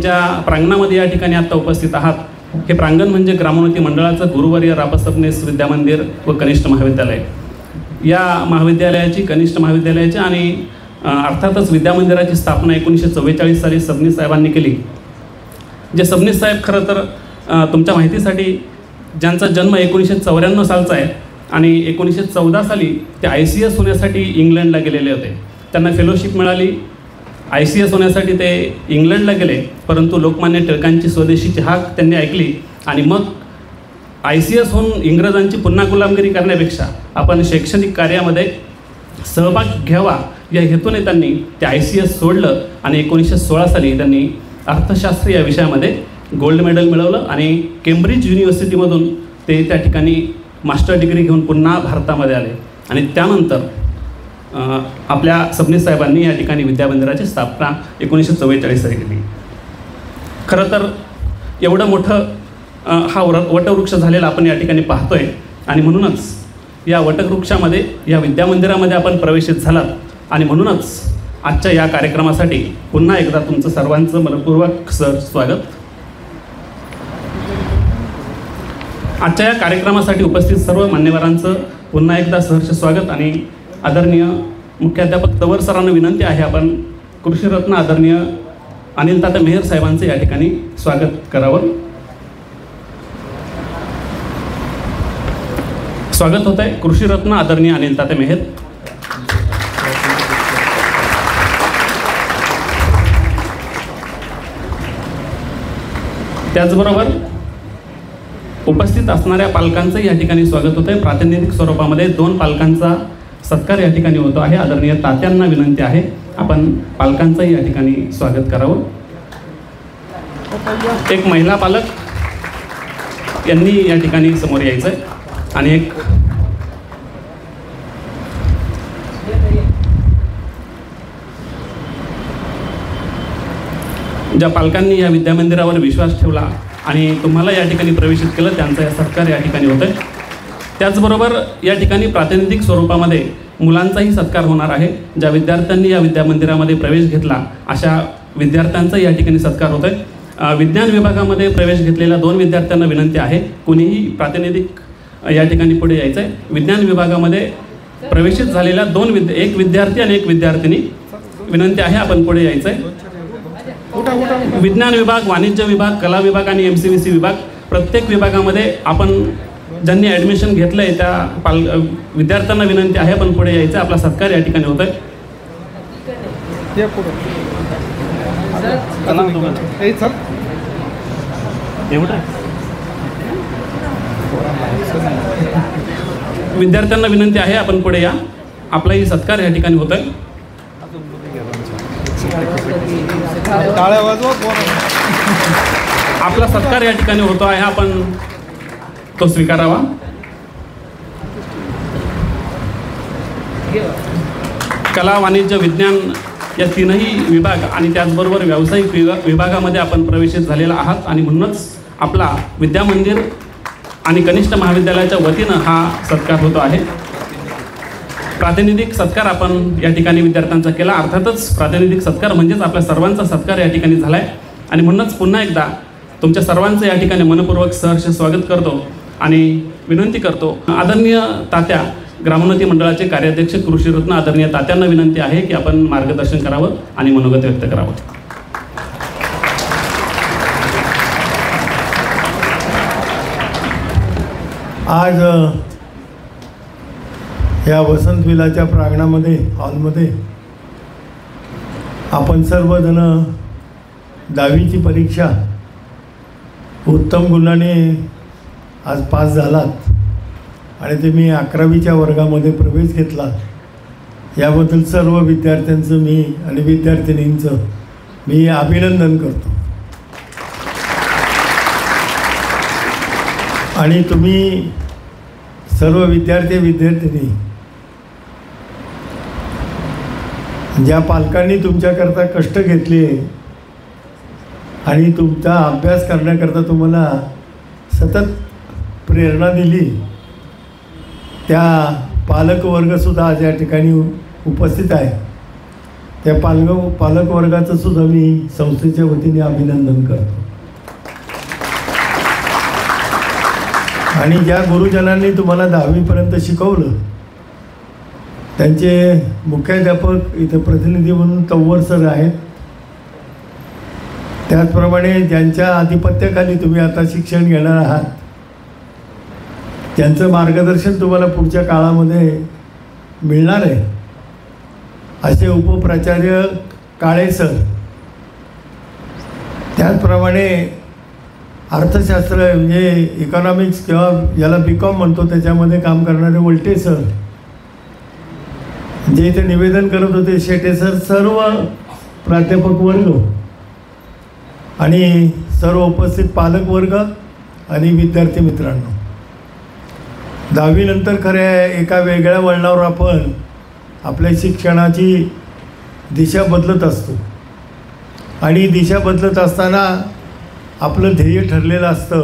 ज्या प्रांगणामध्ये या ठिकाणी आत्ता उपस्थित आहात, हे प्रांगण म्हणजे ग्रामोन्नती मंडळाचं गुरुवर्य रापसपनेस विद्यामंदिर व कनिष्ठ महाविद्यालय. या महाविद्यालयाची, कनिष्ठ महाविद्यालयाची आणि अर्थातच विद्यामंदिराची स्थापना 1944 साली सबनीस साहेबांनी केली. जे सबनीस साहेब खरं तर तुमच्या माहितीसाठी ज्यांचा जन्म 1994 सालचा आहे आणि 1914 साली ते ICS होण्यासाठी इंग्लंडला गेलेले होते. त्यांना फेलोशिप मिळाली. ICS होण्यासाठी ते इंग्लंडला गेले, परंतु लोकमान्य टिळकांची स्वदेशीची हाक त्यांनी ऐकली आणि मग ICS होऊन इंग्रजांची पुन्हा गुलामगिरी करण्यापेक्षा आपण शैक्षणिक कार्यामध्ये सहभाग घ्यावा या हेतूने त्यांनी ते ICS सोडलं आणि 1916 साली त्यांनी अर्थशास्त्र या विषयामध्ये गोल्ड मेडल मिळवलं आणि केम्ब्रिज युनिव्हर्सिटीमधून ते त्या ठिकाणी मास्टर डिग्री घेऊन पुन्हा भारतामध्ये आले आणि त्यानंतर आपल्या सबनीस साहेबांनी या ठिकाणी विद्यामंदिराची स्थापना 1944 साली केली. खरं तर एवढं मोठं हा वटवृक्ष झालेला आपण या ठिकाणी पाहतोय आणि म्हणूनच या वटवृक्षामध्ये, या विद्यामंदिरामध्ये आपण प्रवेशित झालात आणि म्हणूनच आजच्या या कार्यक्रमासाठी पुन्हा एकदा तुमचं सर्वांचं मनपूर्वक स्वागत. आजच्या या कार्यक्रमासाठी उपस्थित सर्व मान्यवरांचं पुन्हा एकदा सहर्ष स्वागत आणि आदरणीय मुख्याध्यापक तवर सरांना विनंती आहे आपण कृषीरत्न आदरणीय अनिल तात्या मेहर साहेबांचं या ठिकाणी स्वागत करावं. स्वागत होत आहे कृषीरत्न आदरणीय अनिल तात्या मेहर. त्याचबरोबर उपस्थित असणाऱ्या पालकांचं या ठिकाणी स्वागत होत आहे. प्रातिनिधिक स्वरूपामध्ये 2 पालकांचा सत्कार या ठिकाणी होतो आहे. आदरणीय तात्यांना विनंती आहे आपण पालकांचंही या ठिकाणी स्वागत करावं. एक महिला पालक यांनी या ठिकाणी समोर यायचं आहे आणि एक ज्या पालकांनी या विद्यामंदिरावर विश्वास ठेवला आणि तुम्हाला या ठिकाणी प्रवेशित केलं त्यांचा या सत्कार या ठिकाणी होत आहे. त्याचबरोबर या ठिकाणी प्रातिनिधिक स्वरूपामध्ये मुलांचाही सत्कार होणार आहे. ज्या विद्यार्थ्यांनी या विद्यामंदिरामध्ये प्रवेश घेतला अशा विद्यार्थ्यांचा या ठिकाणी सत्कार होत आहे. विज्ञान विभागामध्ये प्रवेश घेतलेल्या 2 विद्यार्थ्यांना विनंती आहे कुणीही प्रातिनिधिक या ठिकाणी पुढे यायचं आहे. विज्ञान विभागामध्ये प्रवेशित झालेल्या 1 विद्यार्थी आणि 1 विद्यार्थिनी विनंती आहे आपण पुढे यायचं आहे. विज्ञान विभाग, वाणिज्य विभाग, कला विभाग आणि MCVC विभाग, प्रत्येक विभागामध्ये आपण ज्यांनी ॲडमिशन घेतलं आहे त्या विद्यार्थ्यांना विनंती आहे आपण पुढे यायचं. आपला सत्कार या ठिकाणी होत आहे. विद्यार्थ्यांना विनंती आहे आपण पुढे या. आपलाही सत्कार या ठिकाणी होत आहे. आपला सत्कार या ठिकाणी होतो आहे, आपण तो स्वीकारावा. कला, वाणिज्य, विज्ञान या 3ही विभाग आणि त्याचबरोबर व्यावसायिक विभागामध्ये आपण प्रवेशित झालेला आहात आणि म्हणूनच आपला विद्यामंदिर आणि कनिष्ठ महाविद्यालयाच्या वतीनं हा सत्कार होतो आहे. प्रातिनिधिक सत्कार आपण या ठिकाणी विद्यार्थ्यांचा केला. अर्थातच प्रातिनिधिक सत्कार म्हणजेच आपल्या सर्वांचा सत्कार या ठिकाणी झाला आहे आणि म्हणूनच पुन्हा एकदा तुमच्या सर्वांचं या ठिकाणी मनपूर्वक सहर्ष स्वागत करतो आणि विनंती करतो आदरणीय तात्या ग्रामोन्नती मंडळाचे कार्याध्यक्ष कृषीरत्न आदरणीय तात्यांना विनंती आहे की आपण मार्गदर्शन करावं आणि मनोगत व्यक्त करावं. आज या वसंत विलाच्या प्रांगणामध्ये, हॉलमध्ये आपण सर्वजण 10वीची परीक्षा उत्तम गुणाने आज पास झालात आणि तुम्ही 11वीच्या वर्गामध्ये प्रवेश घेतला. याबद्दल सर्व विद्यार्थ्यांचं मी आणि विद्यार्थिनींचं मी अभिनंदन करतो. आणि तुम्ही सर्व विद्यार्थिनी ज्या पालकांनी तुमच्याकरता कष्ट घेतले आणि तुमचा अभ्यास करण्याकरता तुम्हाला सतत प्रेरणा दिली, त्या पालकवर्गसुद्धा आज या ठिकाणी उपस्थित आहे. त्या पालकवर्गाचं सुद्धा मी संस्थेच्या वतीने अभिनंदन करतो. आणि ज्या गुरुजनांनी तुम्हाला 10वीपर्यंत शिकवलं त्यांचे मुख्याध्यापक इथं प्रतिनिधी म्हणून तव्वर सर आहेत. त्याचप्रमाणे ज्यांच्या आधिपत्याखाली तुम्ही आता शिक्षण घेणार आहात त्यांचं मार्गदर्शन तुम्हाला पुढच्या काळामध्ये मिळणार आहे. असे उपप्राचार्य काळे सर, त्याचप्रमाणे अर्थशास्त्र म्हणजे इकॉनॉमिक्स किंवा याला BCom म्हणतो त्याच्यामध्ये काम करणारे वलटे सर, जे इथे निवेदन करत होते शेटे सर, सर्व प्राध्यापक वर्ग आणि सर्व उपस्थित पालक वर्ग आणि विद्यार्थी मित्रांनो, 10वी नंतर खऱ्या एका वेगळ्या वळणावर आपण आपल्या शिक्षणाची दिशा बदलत असतो. आणि दिशा बदलत असताना आपलं ध्येय ठरलेलं असतं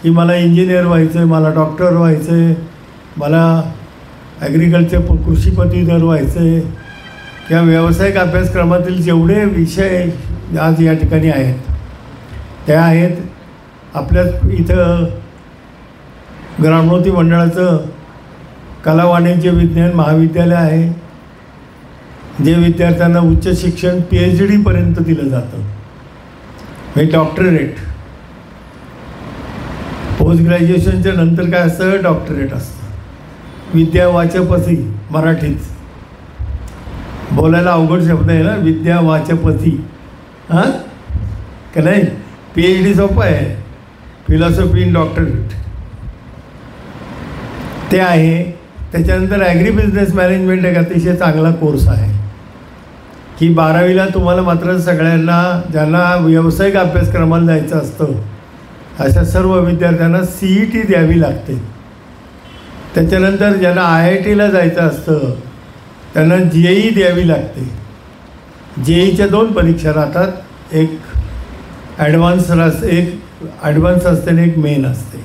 की मला इंजिनियर व्हायचं आहे, मला डॉक्टर व्हायचं आहे, मला ॲग्रिकल्चर कृषी पदवीधर व्हायचं आहे, किंवा व्यावसायिक अभ्यासक्रमातील जेवढे विषय आज या ठिकाणी आहेत त्या आहेत. आपल्या इथं ग्रामोन्नती मंडळाचं कला वाणिज्य विज्ञान महाविद्यालय आहे, जे विद्यार्थ्यांना उच्च शिक्षण PhD पर्यंत दिलं जातं. म्हणजे डॉक्टरेट, पोस्ट ग्रॅज्युएशनच्या नंतर काय असतं, डॉक्टरेट असतं. विद्या वाचपथी, मराठीत बोलायला अवघड शब्द आहे ना, विद्या वाचपथी, हां का नाही. PhD सोपं आहे, फिलॉसॉफी इन डॉक्टरेट ते आहे. त्याच्यानंतर ॲग्री बिझनेस मॅनेजमेंट एक अतिशय चांगला कोर्स आहे की 12वीला तुम्हाला मात्र सगळ्यांना ज्यांना व्यावसायिक अभ्यासक्रमाला जायचं असतं अशा सर्व विद्यार्थ्यांना CET द्यावी लागते. त्याच्यानंतर ज्यांना IITला जायचं असतं त्यांना JEE द्यावी लागते. JEEच्या 2 परीक्षा राहतात, एक ॲडव्हान्स असते आणि एक मेन असते.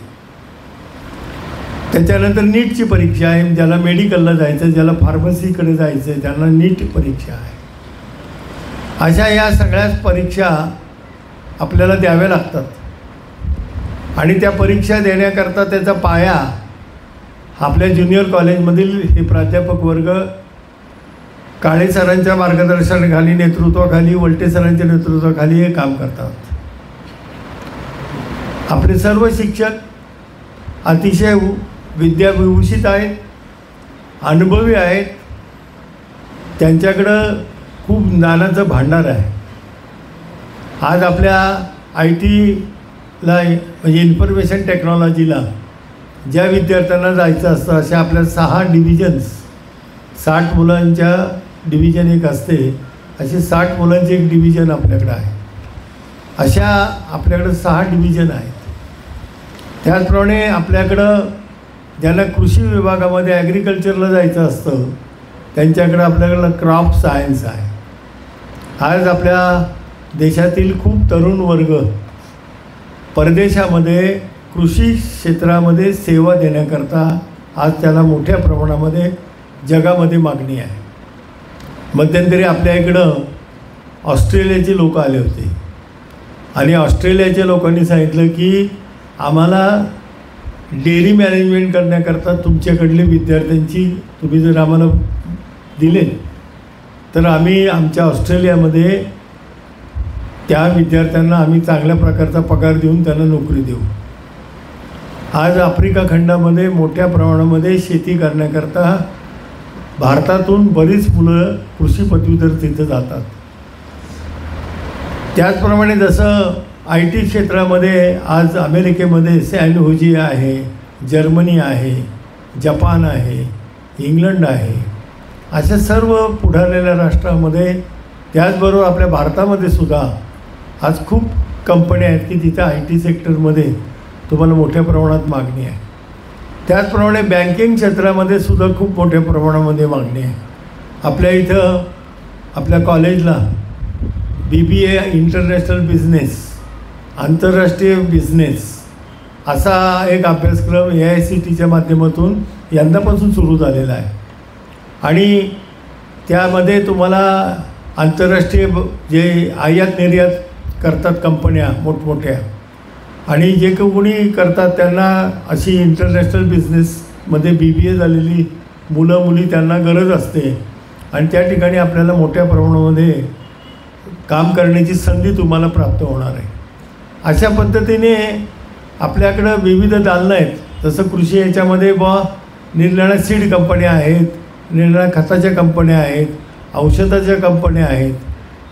त्याच्यानंतर नीटची परीक्षा आहे, ज्याला मेडिकलला जायचं, ज्याला फार्मसीकडे जायचं आहे त्यांना नीट परीक्षा आहे. अशा या सगळ्याच परीक्षा आपल्याला द्याव्या लागतात. आणि त्या परीक्षा देण्याकरता त्याचा पाया आपल्या ज्युनियर कॉलेजमधील हे प्राध्यापक वर्ग काळे सरांच्या मार्गदर्शनाखाली, नेतृत्वाखाली, वलटे सरांच्या नेतृत्वाखाली हे काम करतात. आपले सर्व शिक्षक अतिशय विद्याविभूषित आहेत, अनुभवी आहेत, त्यांच्याकडं खूप ज्ञानाचं भांडार आहे. आज आपल्या ITला म्हणजे इन्फॉर्मेशन टेक्नॉलॉजीला ज्या विद्यार्थ्यांना जायचं असतं अशा आपल्या 6 डिव्हिजन्स, 60 मुलांच्या डिव्हिजन एक असते, अशी 60 मुलांची एक डिव्हिजन आपल्याकडं आहे. अशा आपल्याकडं 6 डिव्हिजन आहेत. त्याचप्रमाणे आपल्याकडं ज्यांना कृषी विभागामध्ये ॲग्रिकल्चरला जायचं असतं त्यांच्याकडं आपल्याकडं क्रॉप सायन्स आहे. आज आपल्या देशातील खूप तरुण वर्ग परदेशामध्ये कृषी क्षेत्रामध्ये सेवा देण्याकरता आज त्याला मोठ्या प्रमाणामध्ये जगामध्ये मागणी आहे. मध्यंतरी आपल्या इकडं ऑस्ट्रेलियाचे लोक आले होते आणि ऑस्ट्रेलियाच्या लोकांनी सांगितलं की आम्हाला डेअरी मॅनेजमेंट करण्याकरता तुमच्याकडले विद्यार्थ्यांची तुम्ही जर आम्हाला दिले तर आम्ही आमच्या ऑस्ट्रेलियामध्ये त्या विद्यार्थ्यांना आम्ही चांगल्या प्रकारचा पगार देऊन त्यांना नोकरी देऊ. आज आफ्रिका खंडामध्ये मोठ्या प्रमाणामध्ये शेती करण्याकरता भारतातून बरीच मुलं कृषी पदवीधर तिथं जातात. त्याचप्रमाणे जसं IT क्षेत्रामध्ये आज अमेरिकेमध्ये सॅन होजे आहे, जर्मनी आहे, जपान आहे, इंग्लंड आहे, अशा सर्व पुढारलेल्या राष्ट्रामध्ये, त्याचबरोबर आपल्या भारतामध्ये सुद्धा आज खूप कंपन्या आहेत की तिथं IT सेक्टरमध्ये तुम्हाला मोठ्या प्रमाणात मागणी आहे. त्याचप्रमाणे बँकिंग क्षेत्रामध्ये सुद्धा खूप मोठ्या प्रमाणामध्ये मागणी आहे. आपल्या इथं आपल्या कॉलेजला BBA इंटरनॅशनल बिझनेस, आंतरराष्ट्रीय बिझनेस असा एक अभ्यासक्रम AICTEच्या माध्यमातून यंदापासून सुरू झालेला आहे. आणि त्यामध्ये तुम्हाला आंतरराष्ट्रीय जे आयात निर्यात करतात कंपन्या मोठमोठ्या, आणि जे कोणी करतात त्यांना अशी इंटरनॅशनल बिझनेसमध्ये BBA झालेली मुलं मुली त्यांना गरज असते, आणि त्या ठिकाणी आपल्याला मोठ्या प्रमाणामध्ये काम करण्याची संधी तुम्हाला प्राप्त होणार आहे. अशा पद्धतीने आपल्याकडं विविध दालनं आहेत. जसं कृषी याच्यामध्ये निरनिराळ्या सीड कंपन्या आहेत, निरनिराळ्या खताच्या कंपन्या आहेत, औषधाच्या कंपन्या आहेत.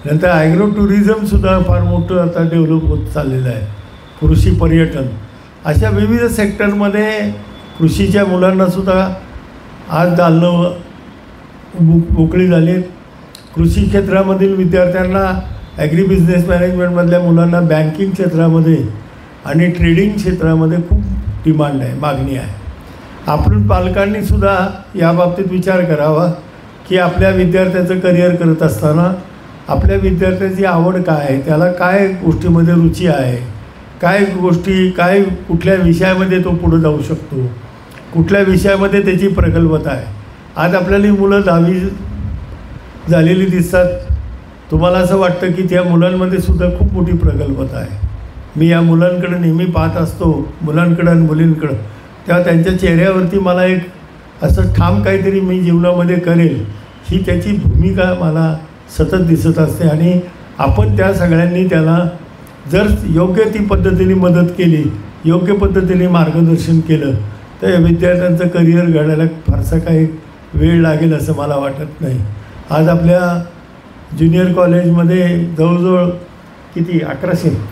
नंतर ॲग्रो टुरिझमसुद्धा फार मोठं आता डेव्हलप होत चाललेलं आहे. कृषी पर्यटन, अशा विविध सेक्टरमध्ये कृषीच्या मुलांनासुद्धा आज दालनं मोकळी झाली आहेत. कृषी क्षेत्रामधील विद्यार्थ्यांना ॲग्री बिझनेस मॅनेजमेंटमधल्या मुलांना बँकिंग क्षेत्रामध्ये आणि ट्रेडिंग क्षेत्रामध्ये खूप डिमांड आहे, मागणी आहे. आपण पालकांनीसुद्धा याबाबतीत विचार करावा की आपल्या विद्यार्थ्याचं करिअर करत असताना आपल्या विद्यार्थ्याची आवड काय आहे, त्याला काय गोष्टीमध्ये रुची आहे, काय गोष्टी काय कुठल्या विषयामध्ये तो पुढं जाऊ शकतो, कुठल्या विषयामध्ये त्याची प्रगल्भता आहे. आज आपल्याला ही मुलं 10वी झालेली दिसतात. तुम्हाला असं वाटतं की त्या मुलांमध्ये सुद्धा खूप मोठी प्रगल्भता आहे. मी या मुलांकडे नेहमी पाहत असतो, मुलांकडं आणि मुलींकडं, तेव्हा त्यांच्या चेहऱ्यावरती मला एक असं ठाम काहीतरी मी जीवनामध्ये करेल ही त्याची भूमिका मला सतत दिसत असते. आणि आपण त्या सगळ्यांनी त्याला जर योग्य ती पद्धतीने मदत केली, योग्य पद्धतीने मार्गदर्शन केलं, तर या विद्यार्थ्यांचं करिअर घडायला फारसा काही वेळ लागेल असं मला वाटत नाही. आज आपल्या ज्युनियर कॉलेजमध्ये जवळजवळ किती 1100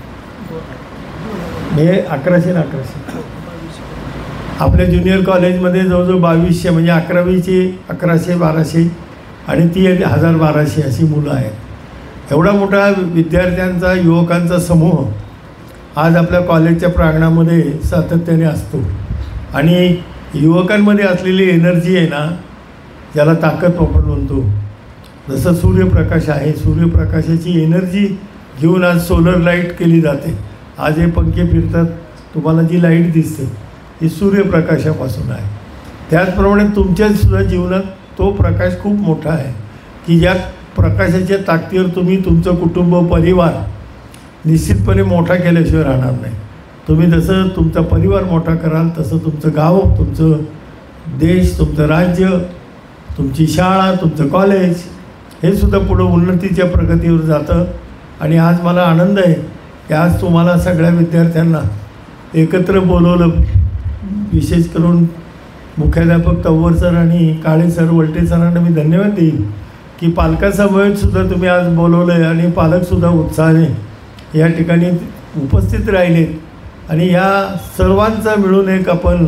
आपल्या ज्युनियर कॉलेजमध्ये जवळजवळ 2200 म्हणजे 11वीची 1100 1200 आणि ती 1000-1200 अशी मुलं आहेत. एवढा मोठा विद्यार्थ्यांचा युवकांचा समूह आज आपल्या कॉलेजच्या प्रांगणामध्ये सातत्याने असतो. आणि युवकांमध्ये असलेली एनर्जी आहे ना, ज्याला ताकद आपण म्हणतो, जसं सूर्यप्रकाश आहे, सूर्यप्रकाशाची एनर्जी घेऊन आज सोलर लाईट केली जाते. आज हे पंखे फिरतात, तुम्हाला जी लाईट दिसते ही सूर्यप्रकाशापासून आहे. त्याचप्रमाणे तुमच्यासुद्धा जीवनात तो प्रकाश खूप मोठा आहे की ज्या प्रकाशाच्या ताकदीवर तुम्ही तुमचं कुटुंब परिवार निश्चितपणे मोठा केल्याशिवाय राहणार नाही. तुम्ही जसं तुमचा परिवार मोठा कराल तसं तुमचं गाव, तुमचं देश, तुमचं राज्य, तुमची शाळा, तुमचं कॉलेज हे सुद्धा पुढं उन्नतीच्या प्रगतीवर जातं. आणि आज मला आनंद आहे की आज तुम्हाला सगळ्या विद्यार्थ्यांना एकत्र बोलवलं. विशेष करून मुख्याध्यापक तव्वर सर आणि काळे सर, वलटे सरांना मी धन्यवाद देईन की पालकासमवेतसुद्धा तुम्ही आज बोलवलं आहे आणि पालकसुद्धा उत्साहाने या ठिकाणी उपस्थित राहिलेत. आणि या सर्वांचा मिळून एक आपण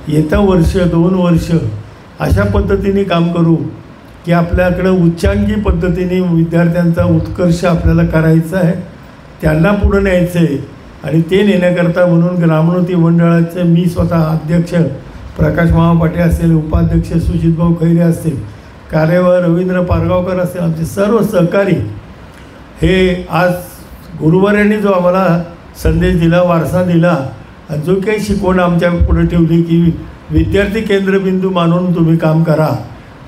येतं वर्ष 2 वर्ष अशा पद्धतीने काम करू की आपल्याकडं उच्चांकी पद्धतीने विद्यार्थ्यांचा उत्कर्ष आपल्याला करायचा आहे, त्यांना पुढं न्यायचं आहे. आणि ते नेण्याकरता म्हणून ग्रामोन्नती मंडळाचे मी स्वतः अध्यक्ष प्रकाश मामा पाटे असेल, उपाध्यक्ष सुजितभाऊ खैरे असतील, कार्यवाह रवींद्र पारगावकर असतील, आमचे सर्व सहकारी हे आज गुरुवारांनी जो आम्हाला संदेश दिला, वारसा दिला आणि जो काही शिकवण आमच्या पुढे ठेवली की विद्यार्थी केंद्रबिंदू मानून तुम्ही काम करा.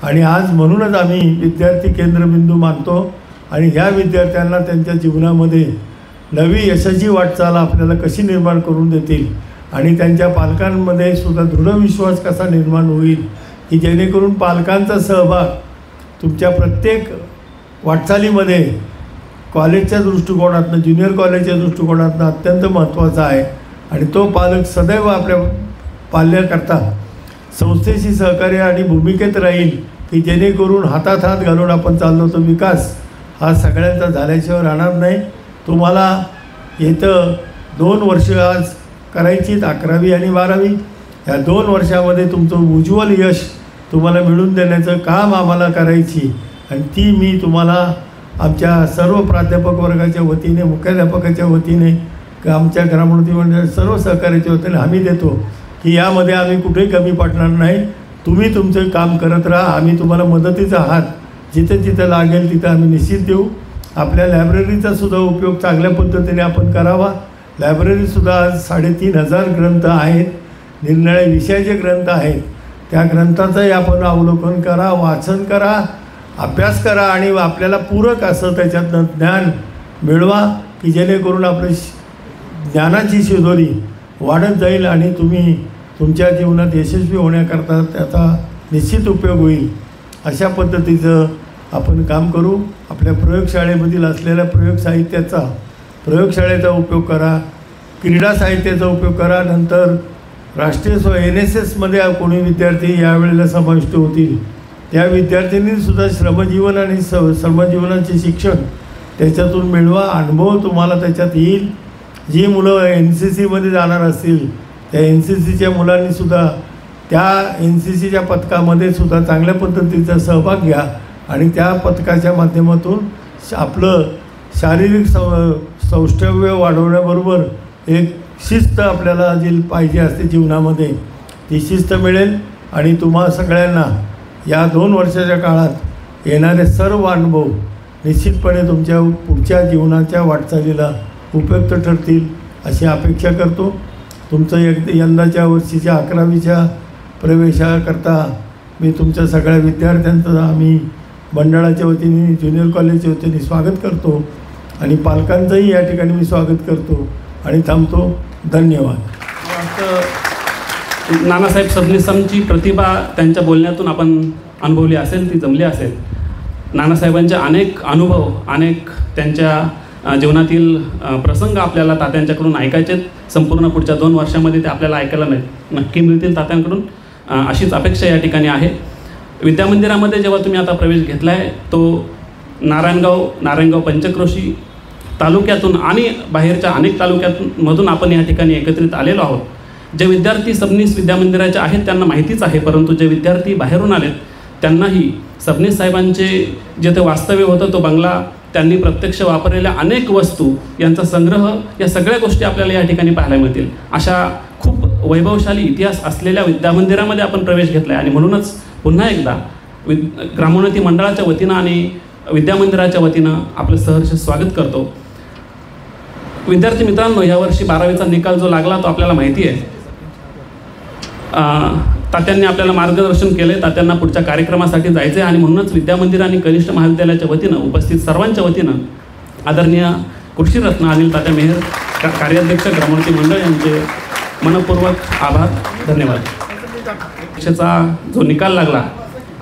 आणि आज म्हणूनच आम्ही विद्यार्थी केंद्रबिंदू मानतो. आणि ह्या विद्यार्थ्यांना त्यांच्या जीवनामध्ये नवी यशाची वाटचाल आपल्याला कशी निर्माण करून देतील आणि त्यांच्या पालकांमध्ये सुद्धा दृढ विश्वास कसा निर्माण होईल की जेणेकरून पालकांचा सहभाग तुमच्या प्रत्येक वाटचालीमध्ये कॉलेजच्या दृष्टिकोनातून, ज्युनियर कॉलेजच्या दृष्टिकोनातून अत्यंत महत्त्वाचा आहे. आणि तो पालक सदैव आपल्या पाल्याकरता संस्थेशी सहकार्य आणि भूमिकेत राहील की जेणेकरून हातात हात घालून आपण चाललो तर विकास हा सगळ्यांचा झाल्याशिवाय राहणार नाही. तुम्हाला येतं 2 वर्ष आज करायची 11वी आणि 12वी. या 2 वर्षामध्ये तुमचं उज्ज्वल यश तुम्हाला मिळवून देण्याचं काम आम्हाला करायची आणि ती मी तुम्हाला आमच्या सर्व प्राध्यापक वर्गाच्या वतीने, मुख्याध्यापकाच्या वतीने, आमच्या ग्रामोन्नती मंडळ सर्व सहकार्याच्या वतीने हमी देतो की यामध्ये आम्ही कुठेही कमी पडणार नाही. तुम्ही तुमचं काम करत राहा, आम्ही तुम्हाला मदतीचा हात जिथे जिथे लागेल तिथं आम्ही निश्चित देऊ. आपल्या लायब्ररीचा सुद्धा उपयोग चांगल्या पद्धतीने आपण करावा. लायब्ररीसुद्धा आज 3500 ग्रंथ आहेत, निरनिराळ्या विषयाचे ग्रंथ आहेत. त्या ग्रंथाचंही आपण अवलोकन करा, वाचन करा अभ्यास करा आणि आपल्याला पूरक असं त्याच्यातनं ज्ञान मिळवा की जेणेकरून आपलं ज्ञानाची शिदोरी वाढत जाईल आणि तुम्ही तुमच्या जीवनात यशस्वी होण्याकरता त्याचा निश्चित उपयोग होईल. अशा पद्धतीचं आपण काम करू. आपल्या प्रयोगशाळेमधील असलेल्या प्रयोगशाळेचा उपयोग करा, क्रीडा साहित्याचा उपयोग करा. नंतर राष्ट्रीय NSSमध्ये कोणी विद्यार्थी यावेळेला समाविष्ट होतील त्या विद्यार्थ्यांनीसुद्धा श्रमजीवन आणि श्रमजीवनाचे शिक्षण त्याच्यातून मिळवा. अनुभव तुम्हाला त्याच्यात येईल. जी मुलं NCCमध्ये जाणार असतील त्या NCCच्या मुलांनीसुद्धा त्या NCCच्या पथकामध्ये सुद्धा चांगल्या पद्धतीचा सहभाग घ्या आणि त्या पथकाच्या माध्यमातून आपलं शारीरिक सौष्ठव्य वाढवण्याबरोबर एक शिस्त आपल्याला जी पाहिजे असते जीवनामध्ये ती शिस्त मिळेल आणि तुम्हा सगळ्यांना या 2 वर्षाच्या काळात येणारे सर्व अनुभव निश्चितपणे तुमच्या पुढच्या जीवनाच्या वाटचालीला उपयुक्त ठरतील अशी अपेक्षा करतो. तुमचं यंदाच्या वर्षीच्या 11वीच्या प्रवेशाकरता मी तुमच्या सगळ्या विद्यार्थ्यांचं आम्ही मंडळाच्या वतीने ज्युनियर कॉलेजच्या वतीने स्वागत करतो आणि पालकांचंही या ठिकाणी मी स्वागत करतो आणि थांबतो. धन्यवाद. नानासाहेब सबनीसांची प्रतिभा त्यांच्या बोलण्यातून आपण अनुभवली असेल, ती जमली असेल. नानासाहेबांचे अनेक अनुभव, अनेक त्यांच्या जीवनातील प्रसंग आपल्याला तात्यांच्याकडून ऐकायचे. संपूर्ण पुढच्या 2 वर्षामध्ये ते आपल्याला ऐकायला नक्की मिळतील तात्यांकडून, अशीच अपेक्षा या ठिकाणी आहे. विद्यामंदिरामध्ये जेव्हा तुम्ही आता प्रवेश घेतला आहे तो नारायणगाव पंचक्रोशी तालुक्यातून आणि बाहेरच्या अनेक तालुक्यातमधून आपण या ठिकाणी एकत्रित आलेलो आहोत. जे विद्यार्थी सबनीस विद्यामंदिराचे आहेत त्यांना माहितीच आहे, परंतु जे विद्यार्थी बाहेरून आलेत त्यांनाही सबनीस साहेबांचे जे ते वास्तव्य होतं, तो बंगला, त्यांनी प्रत्यक्ष वापरलेल्या अनेक वस्तू यांचा संग्रह, या सगळ्या गोष्टी आपल्याला या ठिकाणी पाहायला मिळतील. अशा खूप वैभवशाली इतिहास असलेल्या विद्यामंदिरामध्ये आपण प्रवेश घेतला आहे आणि म्हणूनच पुन्हा एकदा ग्रामोन्नती मंडळाच्या वतीनं आणि विद्यामंदिराच्या वतीनं आपलं सहर्ष स्वागत करतो. विद्यार्थी मित्रांनो, यावर्षी 12वीचा निकाल जो लागला तो आपल्याला माहिती आहे. तात्यांनी आपल्याला मार्गदर्शन केले. तात्यांना पुढच्या कार्यक्रमासाठी जायचे आणि म्हणूनच विद्यामंदिर आणि कनिष्ठ महाविद्यालयाच्या वतीनं उपस्थित सर्वांच्या वतीनं आदरणीय कृषीरत्न अनिल तात्या मेहर, कार्याध्यक्ष ग्रामोन्नती मंडळ यांचे मनपूर्वक आभार, धन्यवाद. परीक्षेचा जो निकाल लागला,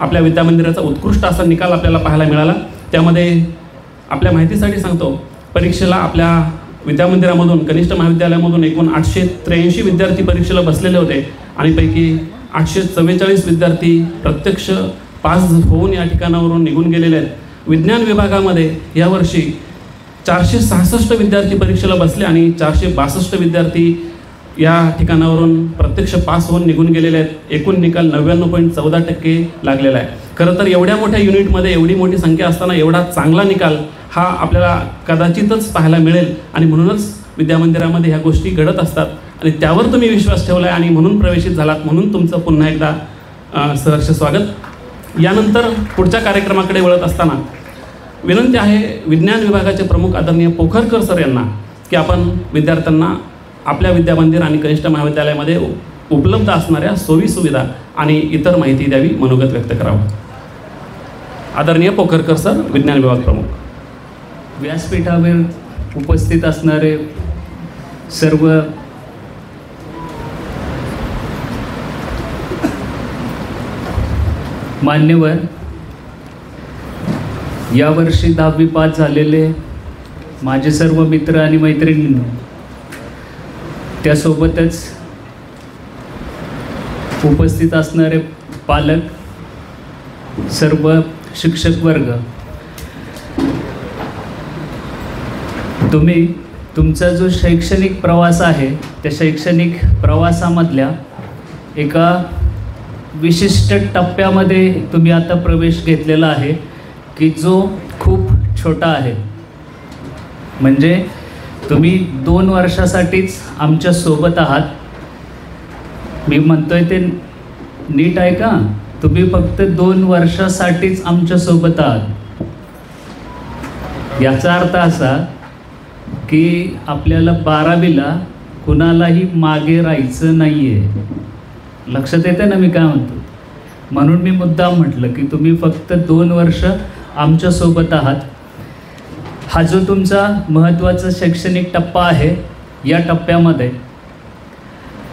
आपल्या विद्यामंदिराचा उत्कृष्ट असा निकाल आपल्याला पाहायला मिळाला. त्यामध्ये आपल्या माहितीसाठी सांगतो, परीक्षेला आपल्या विद्यामंदिरामधून, कनिष्ठ महाविद्यालयामधून एकूण 883 विद्यार्थी परीक्षेला बसलेले होते आणि पैकी 844 विद्यार्थी प्रत्यक्ष पास होऊन या ठिकाणावरून निघून गेलेले आहेत. विज्ञान विभागामध्ये यावर्षी 466 विद्यार्थी परीक्षेला बसले आणि 462 विद्यार्थी या ठिकाणावरून प्रत्यक्ष पास होऊन निघून गेलेले आहेत. एकूण निकाल 99.14% लागलेला आहे. खरं तर एवढ्या मोठ्या युनिटमध्ये एवढी मोठी संख्या असताना एवढा चांगला निकाल हा आपल्याला कदाचितच पाहायला मिळेल आणि म्हणूनच विद्यामंदिरामध्ये ह्या गोष्टी घडत असतात आणि त्यावर तुम्ही विश्वास ठेवला आहे आणि म्हणून प्रवेशित झालात. म्हणून तुमचं पुन्हा एकदा सहर्ष स्वागत. यानंतर पुढच्या कार्यक्रमाकडे वळत असताना विनंती आहे विज्ञान विभागाचे प्रमुख आदरणीय पोखरकर सर यांना की आपण विद्यार्थ्यांना आपल्या विद्यामंदिर आणि कनिष्ठ महाविद्यालयामध्ये उपलब्ध असणाऱ्या सोयीसुविधा आणि इतर माहिती द्यावी, मनोगत व्यक्त करावं. आदरणीय पोखरकर सर, विज्ञान विभाग प्रमुख. व्यासपीठावर उपस्थित असणारे सर्व मान्यवर, यावर्षी 10वी पास झालेले माझे सर्व मित्र आणि मैत्रिणींनो, त्यासोबतच उपस्थित असणारे पालक, सर्व शिक्षक वर्ग, तुम्ही तुमचा जो शैक्षणिक प्रवास आहे त्या शैक्षणिक प्रवासामधल्या एका विशिष्ट टप्प्यामध्ये तुम्ही आता प्रवेश घेतलेला आहे की जो खूप छोटा आहे. म्हणजे तुम्ही 2 वर्षासाठीच आमच्या सोबत आहात. मी म्हणतोय ते नीट आहे का? तुम्ही फक्त 2 वर्षासाठीच आमच्या सोबत आहात. याचा अर्थ असा की आपल्याला 12वीला कुणालाही मागे राहायचं नाही आहे. लक्षात येतं ना मी काय म्हणतो? म्हणून मी मुद्दाम म्हटलं की तुम्ही फक्त 2 वर्ष आमच्यासोबत आहात. हा जो तुमचा महत्त्वाचा शैक्षणिक टप्पा आहे, या टप्प्यामध्ये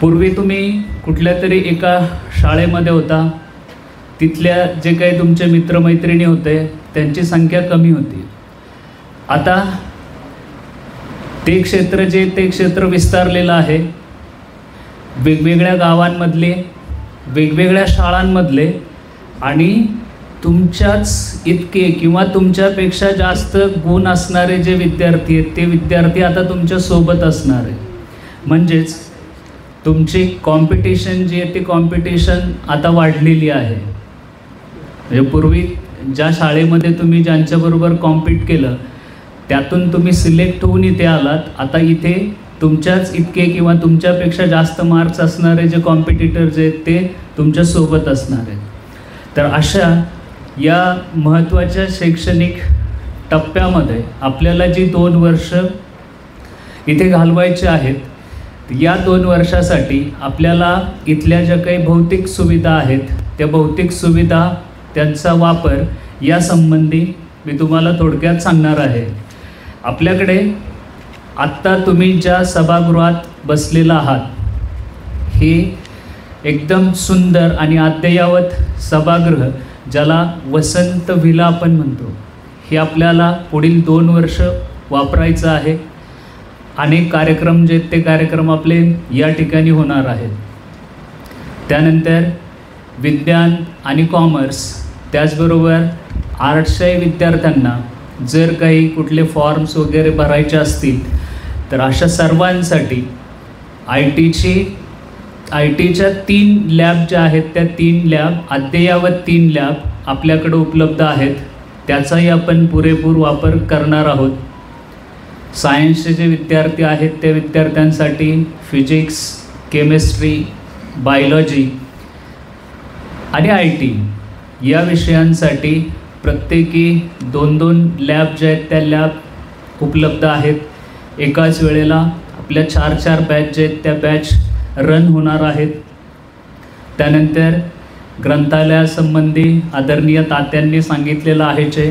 पूर्वी तुम्ही कुठल्या तरी एका शाळेमध्ये होता, तिथल्या जे काही तुमचे मित्रमैत्रिणी होते त्यांची संख्या कमी होती. आता ते क्षेत्र विस्तारलेलं आहे. वेगवेगळ्या गावांमधले, वेगवेगळ्या शाळांमधले आणि तुमच्याच इतके किंवा तुमच्यापेक्षा जास्त गुण असणारे जे विद्यार्थी आहेत ते विद्यार्थी आता तुमच्यासोबत असणार आहे. म्हणजेच तुमची कॉम्पिटिशन जी आहे ती कॉम्पिटिशन आता वाढलेली आहे. म्हणजे पूर्वी ज्या शाळेमध्ये तुम्ही ज्यांच्याबरोबर कॉम्पीट केलं त्यातून तुम्ही सिलेक्ट होऊन इथे आलात, आता इथे तुमच्याच इतके किंवा तुमच्यापेक्षा जास्त मार्क्स असणारे जे कॉम्पिटिटर जे आहेत ते तुमच्यासोबत असणार आहेत. तर अशा या महत्त्वाच्या शैक्षणिक टप्प्यामध्ये आपल्याला जी 2 वर्ष इथे घालवायची आहेत, या 2 वर्षासाठी आपल्याला इथल्या ज्या काही भौतिक सुविधा आहेत त्या भौतिक सुविधा त्यांचा वापर यासंबंधी मी तुम्हाला थोडक्यात सांगणार आहे. आपल्याकडे आत्ता तुम्ही ज्या सभागृहात बसलेला आहात हे एकदम सुंदर आणि अद्ययावत सभागृह, ज्याला वसंत व्हिला आपण म्हणतो, हे आपल्याला पुढील 2 वर्ष वापरायचं आहे. अनेक कार्यक्रम जे ते कार्यक्रम आपले या ठिकाणी होणार आहेत. त्यानंतर विज्ञान आणि कॉमर्स, त्याचबरोबर आर्ट्सच्या विद्यार्थ्यांना जर काही कुठले फॉर्म्स वगैरे भरायचे असतील तर अशा सर्वांसाठी आय टीच्या 3 लॅब ज्या आहेत त्या 3 लॅब, अद्ययावत 3 लॅब आपल्याकडे उपलब्ध आहेत. त्याचाही आपण पुरेपूर वापर करणार आहोत. सायन्सचे जे विद्यार्थी आहेत त्या विद्यार्थ्यांसाठी फिजिक्स, केमिस्ट्री, बायोलॉजी आणि IT या विषयांसाठी प्रत्येकी 2-2 लॅब जे आहेत त्या लॅब उपलब्ध आहेत. एकाच वेळेला आपल्या 4-4 बॅच जे आहेत त्या बॅच रन होणार आहेत. त्यानंतर ग्रंथालयासंबंधी आदरणीय तात्यांनी सांगितलेलं आहे जे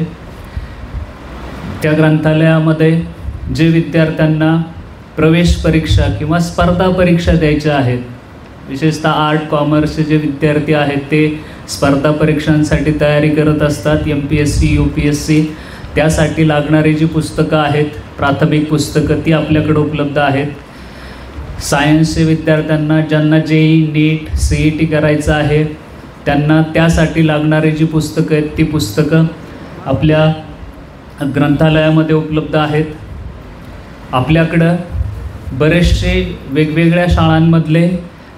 त्या ग्रंथालयामध्ये जे विद्यार्थ्यांना प्रवेश परीक्षा किंवा स्पर्धा परीक्षा द्यायच्या आहेत, विशेषतः आर्ट कॉमर्सचे जे विद्यार्थी आहेत ते स्पर्धा परीक्षांसाठी तयारी करत असतात, MPSC, UPSC, त्यासाठी लागणारी जी पुस्तकं आहेत, प्राथमिक पुस्तकं, ती आपल्याकडे उपलब्ध आहेत. सायन्सचे विद्यार्थ्यांना ज्यांना JEE, NEET, CET करायचं आहे त्यांना त्यासाठी लागणारी जी पुस्तकं आहेत ती पुस्तकं आपल्या ग्रंथालयामध्ये उपलब्ध आहेत. आपल्याकडं बरेचसे वेगवेगळ्या शाळांमधले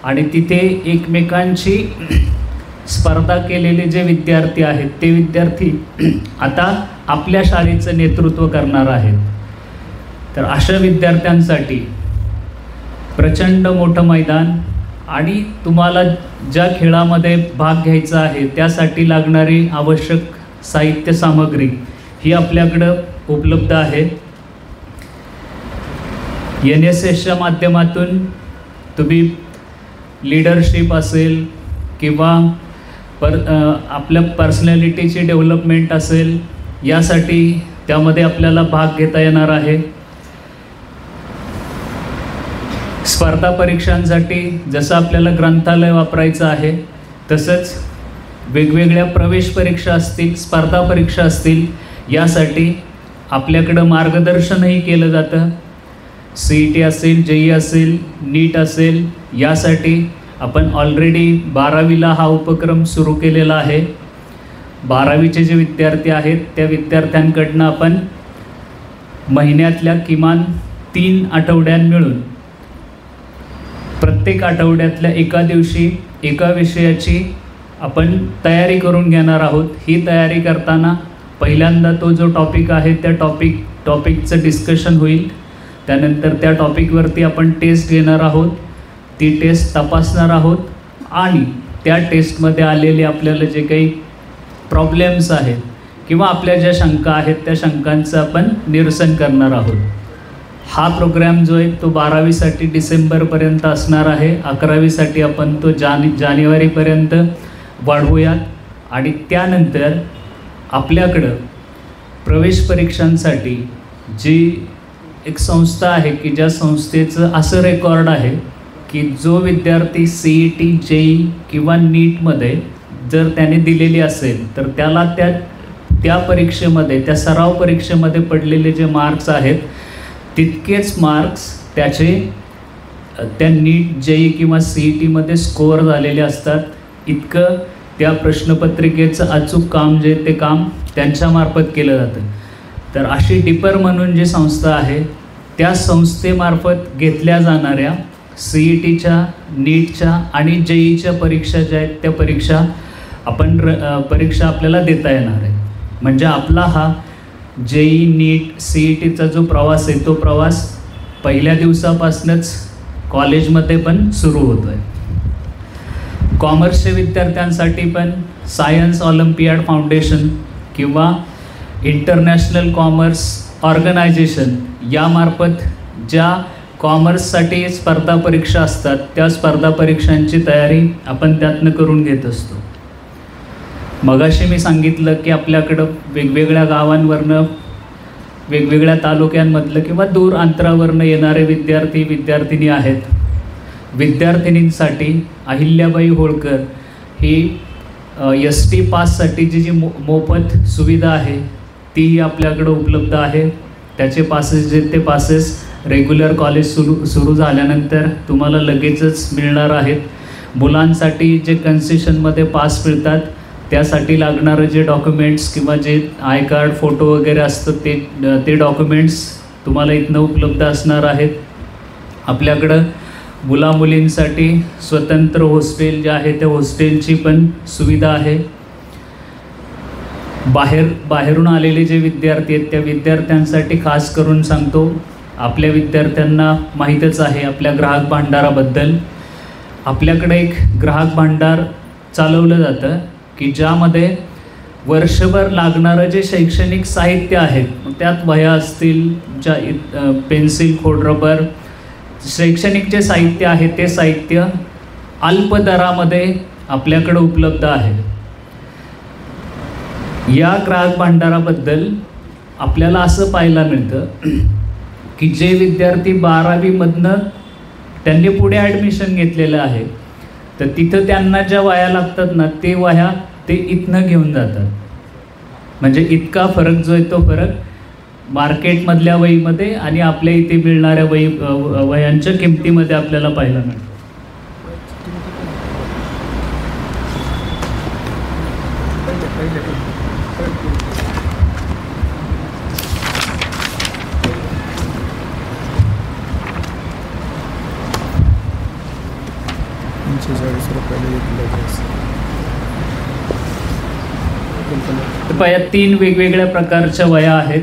आणि तिथे एकमेकांची स्पर्धा केलेले जे विद्यार्थी आहेत ते विद्यार्थी आता आपल्या शाळेचं नेतृत्व करणार आहेत. तर अशा विद्यार्थ्यांसाठी प्रचंड मोठं मैदान आणि तुम्हाला ज्या खेळामध्ये भाग घ्यायचा आहे त्यासाठी लागणारी आवश्यक साहित्य सामग्री ही आपल्याकडं उपलब्ध आहे. NSSच्या माध्यमातून तुम्ही लीडरशिप असेल किंवा आपल्या पर्सनॅलिटीची डेव्हलपमेंट असेल, यासाठी त्यामध्ये आपल्याला भाग घेता येणार आहे. स्पर्धा परीक्षांसाठी जसं आपल्याला ग्रंथालय वापरायचं आहे तसंच वेगवेगळ्या प्रवेश परीक्षा असतील, स्पर्धा परीक्षा असतील, यासाठी आपल्याकडं मार्गदर्शनही केलं जातं. CET असेल, JEE असेल, NEET असेल, यासाठी आपण ऑलरेडी 12वीला हा उपक्रम सुरू केलेला आहे. 12वीचे जे विद्यार्थी आहेत त्या विद्यार्थ्यांकडनं आपण महिन्यातल्या किमान 3 आठवड्यां मिळून प्रत्येक आठवड्यातल्या एका दिवशी एका विषयाची आपण तयारी करून घेणार आहोत. ही तयारी करताना पहिल्यांदा तो जो टॉपिक आहे त्या टॉपिकचं डिस्कशन होईल. त्यानंतर त्या टॉपिकवरती आपण टेस्ट घेणार आहोत, ती टेस्ट तपासणार आहोत आणि त्या टेस्टमध्ये आलेले आपल्याला जे काही प्रॉब्लेम्स आहेत किंवा आपल्या ज्या शंका आहेत त्या शंकांचं आपण निरसन करणार आहोत. हा प्रोग्रॅम जो आहे तो 12वीसाठी डिसेंबरपर्यंत असणार आहे. 11वीसाठी आपण तो जानेवारीपर्यंत वाढवूयात आणि त्यानंतर आपल्याकडं प्रवेश परीक्षांसाठी जी एक संस्था आहे की ज्या संस्थेचं असं रेकॉर्ड आहे की जो विद्यार्थी CET JEE किंवा नीटमध्ये जर त्याने दिलेली असेल तर त्याला त्या परीक्षेमध्ये त्या सराव परीक्षेमध्ये पडलेले जे मार्क्स आहेत तितकेच मार्क्स त्याचे त्या नीट JEE किंवा CETमध्ये स्कोअर झालेले असतात. इतकं त्या प्रश्नपत्रिकेचं अचूक काम जे ते काम त्यांच्यामार्फत केलं जातं. तर अशी डिपर म्हणून जी संस्था आहे त्या संस्थेमार्फत घेतल्या जाणाऱ्या CETच्या नीटच्या आणि JEEच्या परीक्षा ज्या आहेत त्या परीक्षा परीक्षा आपल्याला देता येणार आहे. म्हणजे आपला हा JEE नीट CETचा जो प्रवास आहे तो प्रवास पहिल्या दिवसापासूनच कॉलेजमध्ये पण सुरू होतो आहे. कॉमर्सच्या विद्यार्थ्यांसाठी पण सायन्स ऑलिम्पियाड फाउंडेशन किंवा इंटरनॅशनल कॉमर्स ऑर्गनायझेशन यामार्फत ज्या कॉमर्ससाठी स्पर्धा परीक्षा असतात त्या स्पर्धा परीक्षांची तयारी आपण त्यातनं करून घेत असतो. मगाशी मी सांगितलं की आपल्याकडं वेगवेगळ्या गावांवरनं वेगवेगळ्या तालुक्यांमधलं किंवा दूर अंतरावरनं येणारे विद्यार्थी विद्यार्थिनी आहेत. विद्यार्थिनींसाठी अहिल्याबाई होळकर ही ST पाससाठी जी मोफत सुविधा आहे तीही आपल्याकडं उपलब्ध आहे. त्याचे पासेस जे ते पासेस रेग्युलर कॉलेज सुरू झाल्यानंतर तुम्हाला लगेचच मिळणार आहेत. मुलांसाठी जे कन्सेशनमध्ये पास मिळतात त्यासाठी लागणारं जे डॉक्युमेंट्स किंवा जे आय कार्ड फोटो वगैरे असतं ते डॉक्युमेंट्स तुम्हाला इथनं उपलब्ध असणार आहेत. आपल्याकडं मुलामुलींसाठी स्वतंत्र हॉस्टेल जे आहे त्या हॉस्टेलची पण सुविधा आहे. बाहेरून आलेले जे विद्यार्थी आहेत त्या विद्यार्थ्यांसाठी खास करून सांगतो, आपल्या विद्यार्थ्यांना माहीतच आहे आपल्या ग्राहक भांडाराबद्दल. आपल्याकडे एक ग्राहक भांडार चालवलं जातं की ज्यामध्ये वर्षभर लागणारं जे शैक्षणिक साहित्य आहे त्यात वह्या असतील, पेन्सिल, खोडरबर, शैक्षणिक जे साहित्य आहे ते साहित्य अल्प दरामध्ये आपल्याकडे उपलब्ध आहे. या ग्राहक भांडाराबद्दल आपल्याला असं पाहायला मिळतं की जे विद्यार्थी 12वीमधनं त्यांनी पुढे ॲडमिशन घेतलेलं आहे तर तिथं त्यांना ज्या वह्या लागतात ना ते वह्या ते इथनं घेऊन जातात. म्हणजे इतका फरक जो आहे तो फरक मार्केटमधल्या वहीमध्ये आणि आपल्या इथे मिळणाऱ्या वह्यांच्या किमतीमध्ये आपल्याला पाहायला मिळतं. या 3 वेगवेगळ्या प्रकारच्या वह्या आहेत.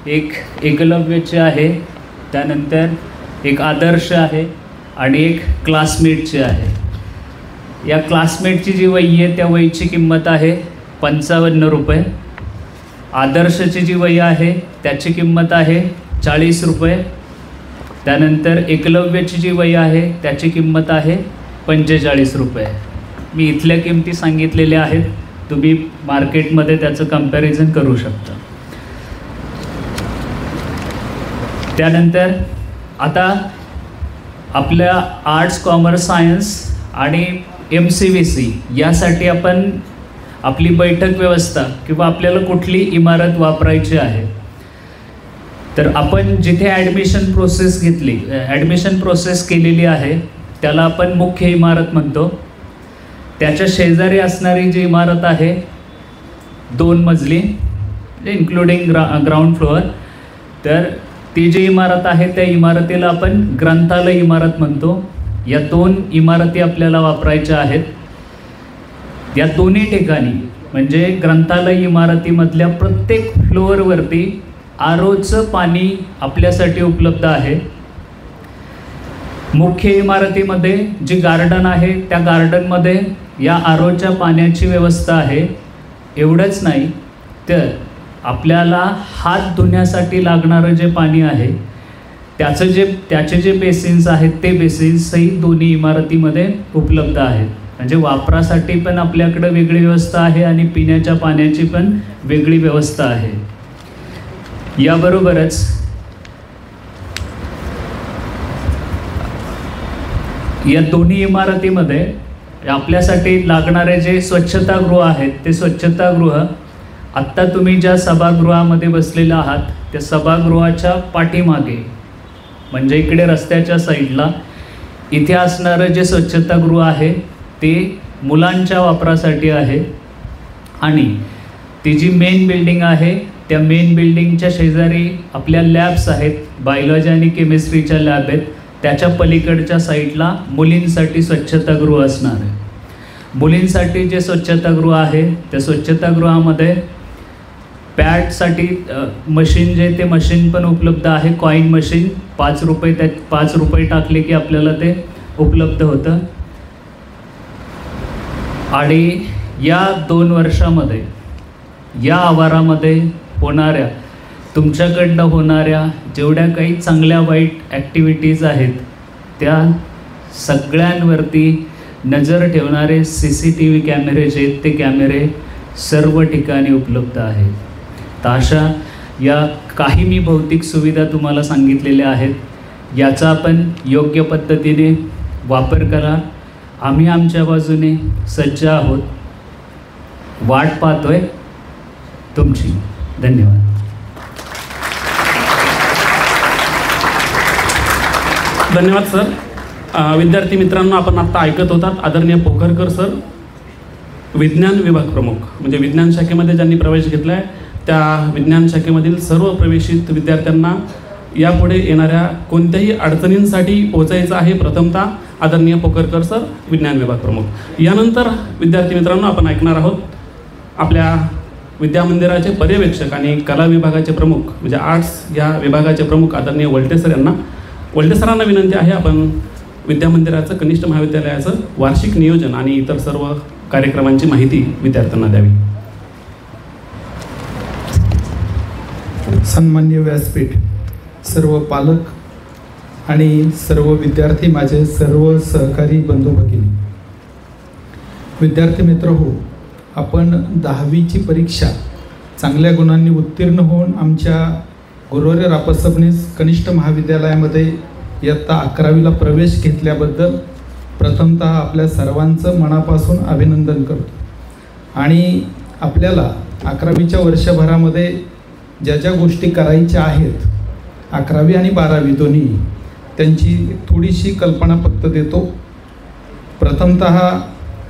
एक एकलव्यची आहे, त्यानंतर एक आदर्श आहे आणि एक क्लासमेटची आहे. या क्लासमेटची जी वही आहे त्या वहीची किंमत आहे 55 रुपये. आदर्शची जी वही आहे त्याची किंमत आहे 40 रुपये. त्यानंतर एकलव्यची जी वही आहे त्याची किंमत आहे 45 रुपये. मी इथल्या किमती सांगितलेल्या आहेत, तुम्ही मार्केटमध्ये त्याचं कंपॅरिझन करू शकता. त्यानंतर आता आपल्या आर्ट्स, कॉमर्स, सायन्स आणि MCVC यासाठी आपण आपली बैठक व्यवस्था किंवा आपल्याला कुठली इमारत वापरायची आहे तर आपण जिथे ॲडमिशन प्रोसेस केलेली आहे त्याला आपण मुख्य इमारत म्हणतो. त्याच्या शेजारी असणारी जी इमारत आहे 2 मजली इन्क्लुडिंग ग्राउंड फ्लोअर, तर ती जी इमारत आहे त्या इमारतीला आपण ग्रंथालय इमारत म्हणतो. या 2 इमारती आपल्याला वापरायच्या आहेत. या दोन्ही ठिकाणी म्हणजे ग्रंथालय इमारतीमधल्या प्रत्येक फ्लोअरवरती ROचं पाणी आपल्यासाठी उपलब्ध आहे. मुख्य इमारतीमध्ये जी गार्डन आहे त्या गार्डनमध्ये या ROच्या पाण्याची व्यवस्था आहे. एवढंच नाही तर आपल्याला हात धुण्यासाठी लागणारं जे पाणी आहे त्याचे जे बेसिन्स आहेत ते बेसिन्सही दोन्ही इमारतीमध्ये उपलब्ध आहेत. म्हणजे वापरासाठी पण आपल्याकडे वेगळी व्यवस्था आहे आणि पिण्याच्या पाण्याची पण वेगळी व्यवस्था आहे. याबरोबरच या दोन्ही इमारतीमध्ये आपल्यासाठी लागणारे जे स्वच्छतागृह आहेत ते स्वच्छतागृह आत्ता तुम्ही ज्या सभागृहामध्ये बसलेला आहात त्या सभागृहाच्या पाठीमागे म्हणजे इकडे रस्त्याच्या साईडला इथे असणारं जे स्वच्छतागृह आहे ते मुलांच्या वापरासाठी आहे. आणि ती जी मेन बिल्डिंग आहे त्या मेन बिल्डिंगच्या शेजारी आपल्या लॅब्स आहेत, बायोलॉजी आणि केमिस्ट्रीच्या लॅब आहेत. त्याच्या पलीकडच्या साईडला मुलींसाठी स्वच्छतागृह असणार आहे. मुलींसाठी जे स्वच्छतागृह आहे त्या स्वच्छतागृहामध्ये पॅडसाठी मशीन जे ते मशीन पण उपलब्ध आहे. कॉईन मशीन 5 रुपये, त्यात 5 रुपये टाकले की आपल्याला ते उपलब्ध होतं. आणि या 2 वर्षामध्ये या आवारामध्ये होणाऱ्या तुमच्याकडनं होणाऱ्या जेवढ्या काही चांगल्या वाईट ॲक्टिव्हिटीज आहेत त्या सगळ्यांवरती नजर ठेवणारे CCTV कॅमेरे जे आहेत ते कॅमेरे सर्व ठिकाणी उपलब्ध आहेत. तर अशा या काही मी भौतिक सुविधा तुम्हाला सांगितलेल्या आहेत, याचा आपण योग्य पद्धतीने वापर करा. आम्ही आमच्या बाजूने सज्ज आहोत, वाट पाहतोय तुमची. धन्यवाद. धन्यवाद सर. विद्यार्थी मित्रांनो, आपण आत्ता ऐकत होतात आदरणीय पोखरकर सर, विज्ञान विभाग प्रमुख, म्हणजे विज्ञान शाखेमध्ये ज्यांनी प्रवेश घेतला आहे त्या विज्ञान शाखेमधील सर्व प्रवेशित विद्यार्थ्यांना यापुढे येणाऱ्या कोणत्याही अडचणींसाठी पोहोचायचं आहे. प्रथमतः आदरणीय पोखरकर सर, विज्ञान विभाग प्रमुख. यानंतर विद्यार्थी मित्रांनो आपण ऐकणार आहोत आपल्या विद्यामंदिराचे पर्यवेक्षक आणि कला विभागाचे प्रमुख म्हणजे आर्ट्स या विभागाचे प्रमुख आदरणीय वल्टे सर यांना. वल्टे सरांना विनंती आहे आपण विद्यामंदिराचं कनिष्ठ महाविद्यालयाचं वार्षिक नियोजन आणि इतर सर्व कार्यक्रमांची माहिती विद्यार्थ्यांना द्यावी. सन्मान्य व्यासपीठ, सर्व पालक आणि सर्व विद्यार्थी, माझे सर्व सहकारी बंधू भगिनी, विद्यार्थी मित्र हो, आपण 10वीची परीक्षा चांगल्या गुणांनी उत्तीर्ण होऊन आमच्या गुरुवर्य रापसबनीस कनिष्ठ महाविद्यालयामध्ये इयत्ता 11वीला प्रवेश घेतल्याबद्दल प्रथमतः आपल्या सर्वांचं मनापासून अभिनंदन करतो. आणि आपल्याला 11वीच्या वर्षभरामध्ये ज्या ज्या गोष्टी करायच्या आहेत 11वी आणि 12वी दोन्ही, त्यांची थोडीशी कल्पना फक्त देतो. प्रथमतः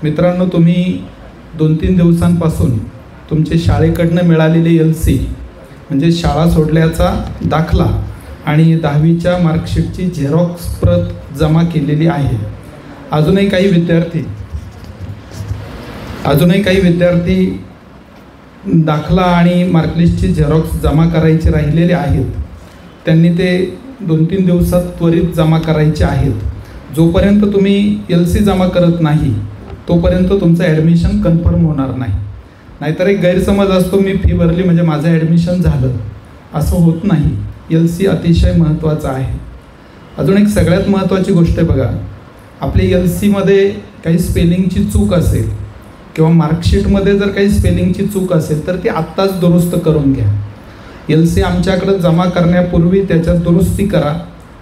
मित्रांनो, तुम्ही 2-3 दिवसांपासून तुमचे शाळेकडनं मिळालेले LC म्हणजे शाळा सोडल्याचा दाखला आणि 10वीच्या मार्कशीटची झेरॉक्स प्रत जमा केलेली आहे. अजूनही काही विद्यार्थी दाखला आणि मार्कलिस्टची झेरॉक्स जमा करायचे राहिलेले आहेत. त्यांनी ते 2-3 दिवसात त्वरित जमा करायचे आहेत. जोपर्यंत तुम्ही LC जमा करत नाही तोपर्यंत तुमचं ॲडमिशन कन्फर्म होणार नाही. नाहीतर एक गैरसमज असतो, मी फी भरली म्हणजे माझं ॲडमिशन झालं, असं होत नाही. LC अतिशय महत्त्वाचं आहे. अजून एक सगळ्यात महत्त्वाची गोष्ट आहे बघा, आपली LCमध्ये काही स्पेलिंगची चूक असेल किंवा मार्कशीटमध्ये जर काही स्पेलिंगची चूक असेल तर ती आत्ताच दुरुस्त करून घ्या. LC आमच्याकडं जमा करण्यापूर्वी त्याच्यात दुरुस्ती करा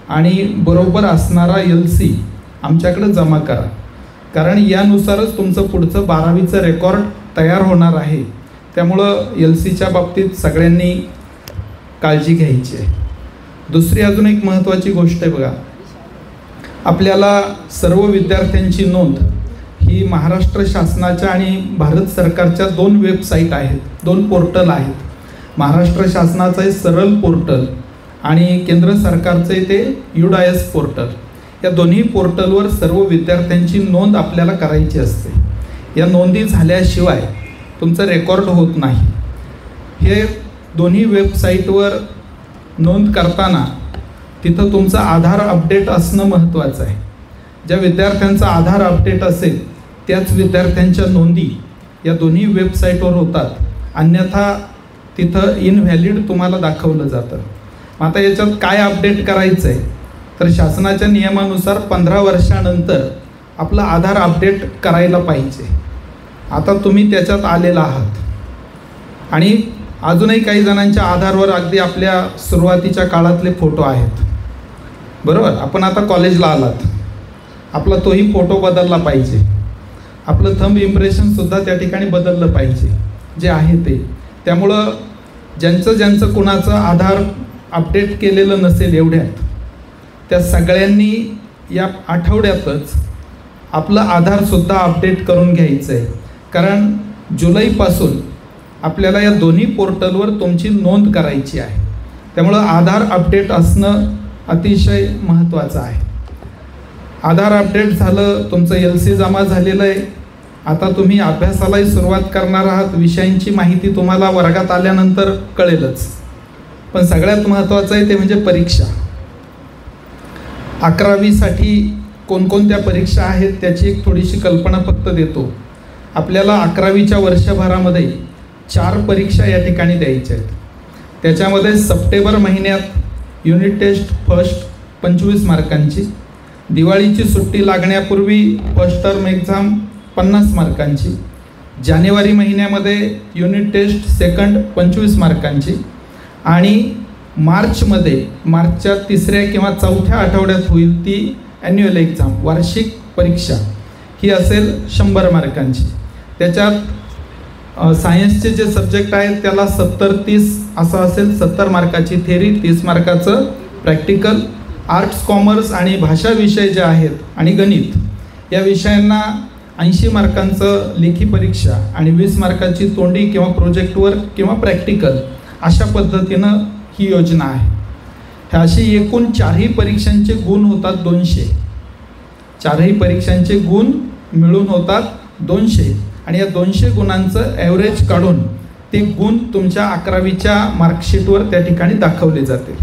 आणि बरोबर असणारा LC आमच्याकडं जमा करा, कारण यानुसारच तुमचं पुढचं 12वीचं रेकॉर्ड तयार होणार आहे. त्यामुळं LCच्या बाबतीत सगळ्यांनी काळजी घ्यायची आहे. दुसरी अजून एक महत्त्वाची गोष्ट आहे बघा, आपल्याला सर्व विद्यार्थ्यांची नोंद ही महाराष्ट्र शासनाच्या आणि भारत सरकारच्या 2 वेबसाईट आहेत, 2 पोर्टल आहेत. महाराष्ट्र शासनाचं आहे सरल पोर्टल आणि केंद्र सरकारचं आहे ते UDIS पोर्टल. या दोन्ही पोर्टलवर सर्व विद्यार्थ्यांची नोंद आपल्याला करायची असते. या नोंदी झाल्याशिवाय तुमचं रेकॉर्ड होत नाही. हे दोन्ही वेबसाईटवर नोंद करताना तिथं तुमचं आधार अपडेट असणं महत्त्वाचं आहे. ज्या विद्यार्थ्यांचा आधार अपडेट असेल त्याच विद्यार्थ्यांच्या नोंदी या दोन्ही वेबसाईटवर होतात, अन्यथा तिथं इनव्हॅलिड तुम्हाला दाखवलं जातं. आता याच्यात काय अपडेट करायचं आहे तर शासनाच्या नियमानुसार 15 वर्षानंतर आपलं आधार अपडेट करायला पाहिजे. आता तुम्ही त्याच्यात आलेला आहात आणि अजूनही काही जणांच्या आधारवर अगदी आपल्या सुरुवातीच्या काळातले फोटो आहेत, बरोबर. आपण आता कॉलेजला आलात, आपला तोही फोटो बदलला पाहिजे, आपलं थंब इम्प्रेशनसुद्धा त्या ठिकाणी बदललं पाहिजे जे आहे ते. त्यामुळं ज्यांचं कुणाचं आधार अपडेट केलेलं नसेल एवढ्यात, त्या सगळ्यांनी या आठवड्यातच आपलं आधारसुद्धा अपडेट करून घ्यायचं आहे. कारण जुलैपासून आपल्याला या दोन्ही पोर्टलवर तुमची नोंद करायची आहे. त्यामुळं आधार अपडेट असणं अतिशय महत्त्वाचं आहे. आधार अपडेट झालं, तुमचं LC जमा झालेलं आहे. आता तुम्ही अभ्यासालाही सुरुवात करणार आहात. विषयांची माहिती तुम्हाला वर्गात आल्यानंतर कळेलच, पण सगळ्यात महत्त्वाचं आहे ते म्हणजे परीक्षा. 11वीसाठी कोणकोणत्या परीक्षा आहेत त्याची एक थोडीशी कल्पना फक्त देतो. आपल्याला 11वीच्या वर्षभरामध्ये 4 परीक्षा या ठिकाणी द्यायच्या आहेत. त्याच्यामध्ये सप्टेंबर महिन्यात युनिट टेस्ट फर्स्ट 25 मार्कांची, दिवाळीची सुट्टी लागण्यापूर्वी फर्स्ट टर्म एक्झाम 50 मार्कांची, जानेवारी महिन्यामध्ये युनिट टेस्ट सेकंड 25 मार्कांची आणि मार्चच्या 3ऱ्या किंवा 4थ्या आठवड्यात होईल ती ॲन्युअल एक्झाम, वार्षिक परीक्षा, ही असेल 100 मार्कांची. त्याच्यात सायन्सचे जे सब्जेक्ट आहेत त्याला 70-30 असं असेल. 70 मार्काची थेरी, 30 मार्काचं प्रॅक्टिकल. आर्ट्स, कॉमर्स आणि भाषा विषय जे आहेत आणि गणित या विषयांना 80 मार्कांचं लेखी परीक्षा आणि 20 मार्काची तोंडी किंवा प्रोजेक्ट वर्क किंवा प्रॅक्टिकल, अशा पद्धतीनं ही योजना आहे. ह्या अशी एकूण 4ही परीक्षांचे गुण होतात 200. 4ही परीक्षांचे गुण मिळून होतात 200 आणि या 200 गुणांचं ॲव्हरेज काढून ते गुण तुमच्या 11वीच्या मार्कशीटवर त्या ठिकाणी दाखवले जातील.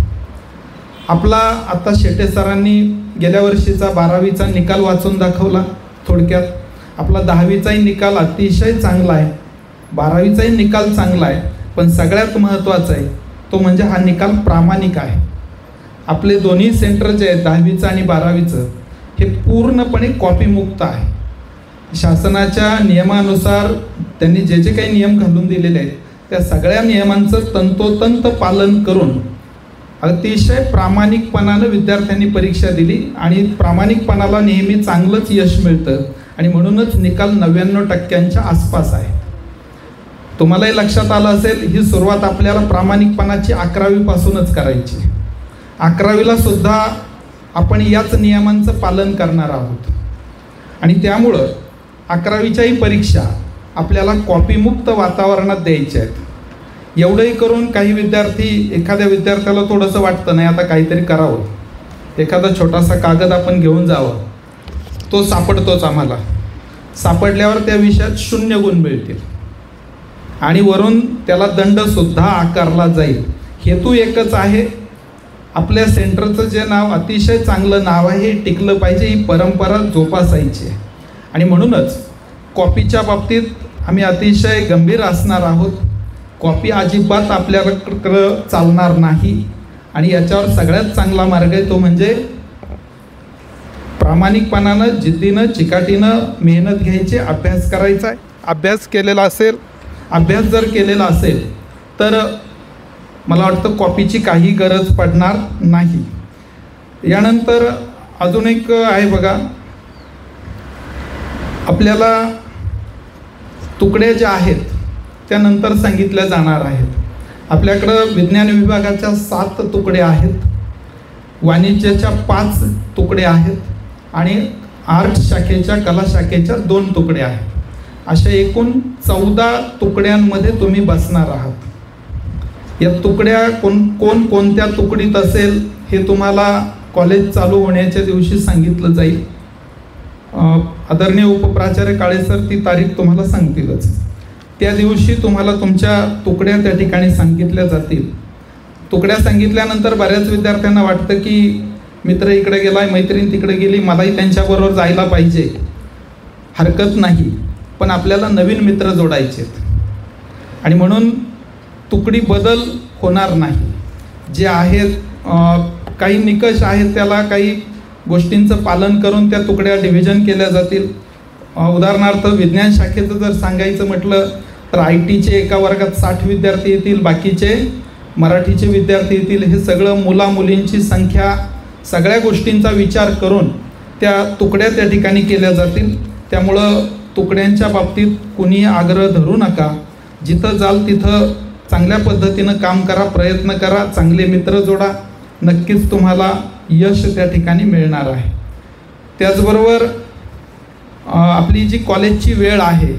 आपला आता शेटे सरांनी गेल्या वर्षीचा 12वीचा निकाल वाचून दाखवला थोडक्यात. आपला 10वीचाही निकाल अतिशय चांगला आहे, 12वीचाही निकाल चांगला आहे, पण सगळ्यात महत्त्वाचा आहे तो म्हणजे हा निकाल प्रामाणिक आहे. आपले दोन्ही सेंटर जे आहेत 10वीचं आणि 12वीचं हे पूर्णपणे कॉपीमुक्त आहे. शासनाच्या नियमानुसार त्यांनी जे जे काही नियम घालून दिलेले आहेत त्या सगळ्या नियमांचं तंतोतंत पालन करून अतिशय प्रामाणिकपणानं विद्यार्थ्यांनी परीक्षा दिली आणि प्रामाणिकपणाला नेहमी चांगलंच यश मिळतं आणि म्हणूनच निकाल 99% आसपास आहे. तुम्हालाही लक्षात आलं असेल, ही सुरुवात आपल्याला प्रामाणिकपणाची 11वीपासूनच करायची. 11वीला सुद्धा आपण याच नियमांचं पालन करणार आहोत आणि त्यामुळं 11वीच्याही परीक्षा आपल्याला कॉपीमुक्त वातावरणात द्यायच्या आहेत. एवढंही करून काही विद्यार्थी, एखाद्या विद्यार्थ्याला थोडंसं वाटतं नाही आता काहीतरी करावं, एखादा छोटासा कागद आपण घेऊन जावं, तो सापडतोच आम्हाला. सापडल्यावर त्या विषयात 0 गुण मिळतील आणि वरून त्याला दंडसुद्धा आकारला जाईल. हेतू एकच आहे, आपल्या सेंटरचं जे नाव अतिशय चांगलं नाव आहे हे टिकलं पाहिजे, ही परंपरा जोपासायची आहे आणि म्हणूनच कॉपीच्या बाबतीत आम्ही अतिशय गंभीर असणार आहोत. कॉपी अजिबात आपल्याकडं चालणार नाही आणि याच्यावर सगळ्यात चांगला मार्ग आहे तो म्हणजे प्रामाणिकपणानं, जिद्दीनं, चिकाटीनं मेहनत घ्यायची, अभ्यास करायचा आहे. अभ्यास जर केलेला असेल तर मला वाटतं कॉपीची काही गरज पडणार नाही. यानंतर अजून एक आहे बघा, आपल्याला तुकड्या ज्या आहेत त्यानंतर सांगितल्या जाणार आहेत. आपल्याकडं विज्ञान विभागाच्या 7 तुकड्या आहेत, वाणिज्याच्या 5 तुकड्या आहेत आणि आर्ट शाखेच्या, कला शाखेच्या 2 तुकड्या आहेत. अशा एकूण 14 तुकड्यांमध्ये तुम्ही बसणार आहात. या तुकड्या कोणत्या तुकडीत असेल हे तुम्हाला कॉलेज चालू होण्याच्या दिवशी सांगितलं जाईल. आदरणीय उपप्राचार्य काळे सर ती तारीख तुम्हाला सांगतीलच. त्या दिवशी तुम्हाला तुमच्या तुकड्या त्या ठिकाणी सांगितल्या जातील. तुकड्या सांगितल्यानंतर बऱ्याच विद्यार्थ्यांना वाटतं की मित्र इकडे गेलाय, मैत्रीण तिकडे गेली, मलाही त्यांच्याबरोबर जायला पाहिजे. हरकत नाही, पण आपल्याला नवीन मित्र जोडायचे आहेत आणि म्हणून तुकडी बदल होणार नाही. जे आहेत काही निकष आहेत, त्याला काही गोष्टींचं पालन करून त्या तुकड्या डिव्हिजन केल्या जातील. उदाहरणार्थ विज्ञान शाखेचं जर सांगायचं म्हटलं तर IT चे एका वर्गात 60 विद्यार्थी येतील, बाकीचे मराठीचे विद्यार्थी येतील. हे सगळं मुलामुलींची संख्या, सगळ्या गोष्टींचा विचार करून त्या तुकड्या त्या ठिकाणी केल्या जातील. त्यामुळं तुकड्यांच्या बाबतीत कुणी आग्रह धरू नका. जिथं जाल तिथं चांगल्या पद्धतीनं काम करा, प्रयत्न करा, चांगले मित्र जोडा, नक्कीच तुम्हाला यश त्या ठिकाणी मिळणार आहे. त्याचबरोबर आपली जी कॉलेजची वेळ आहे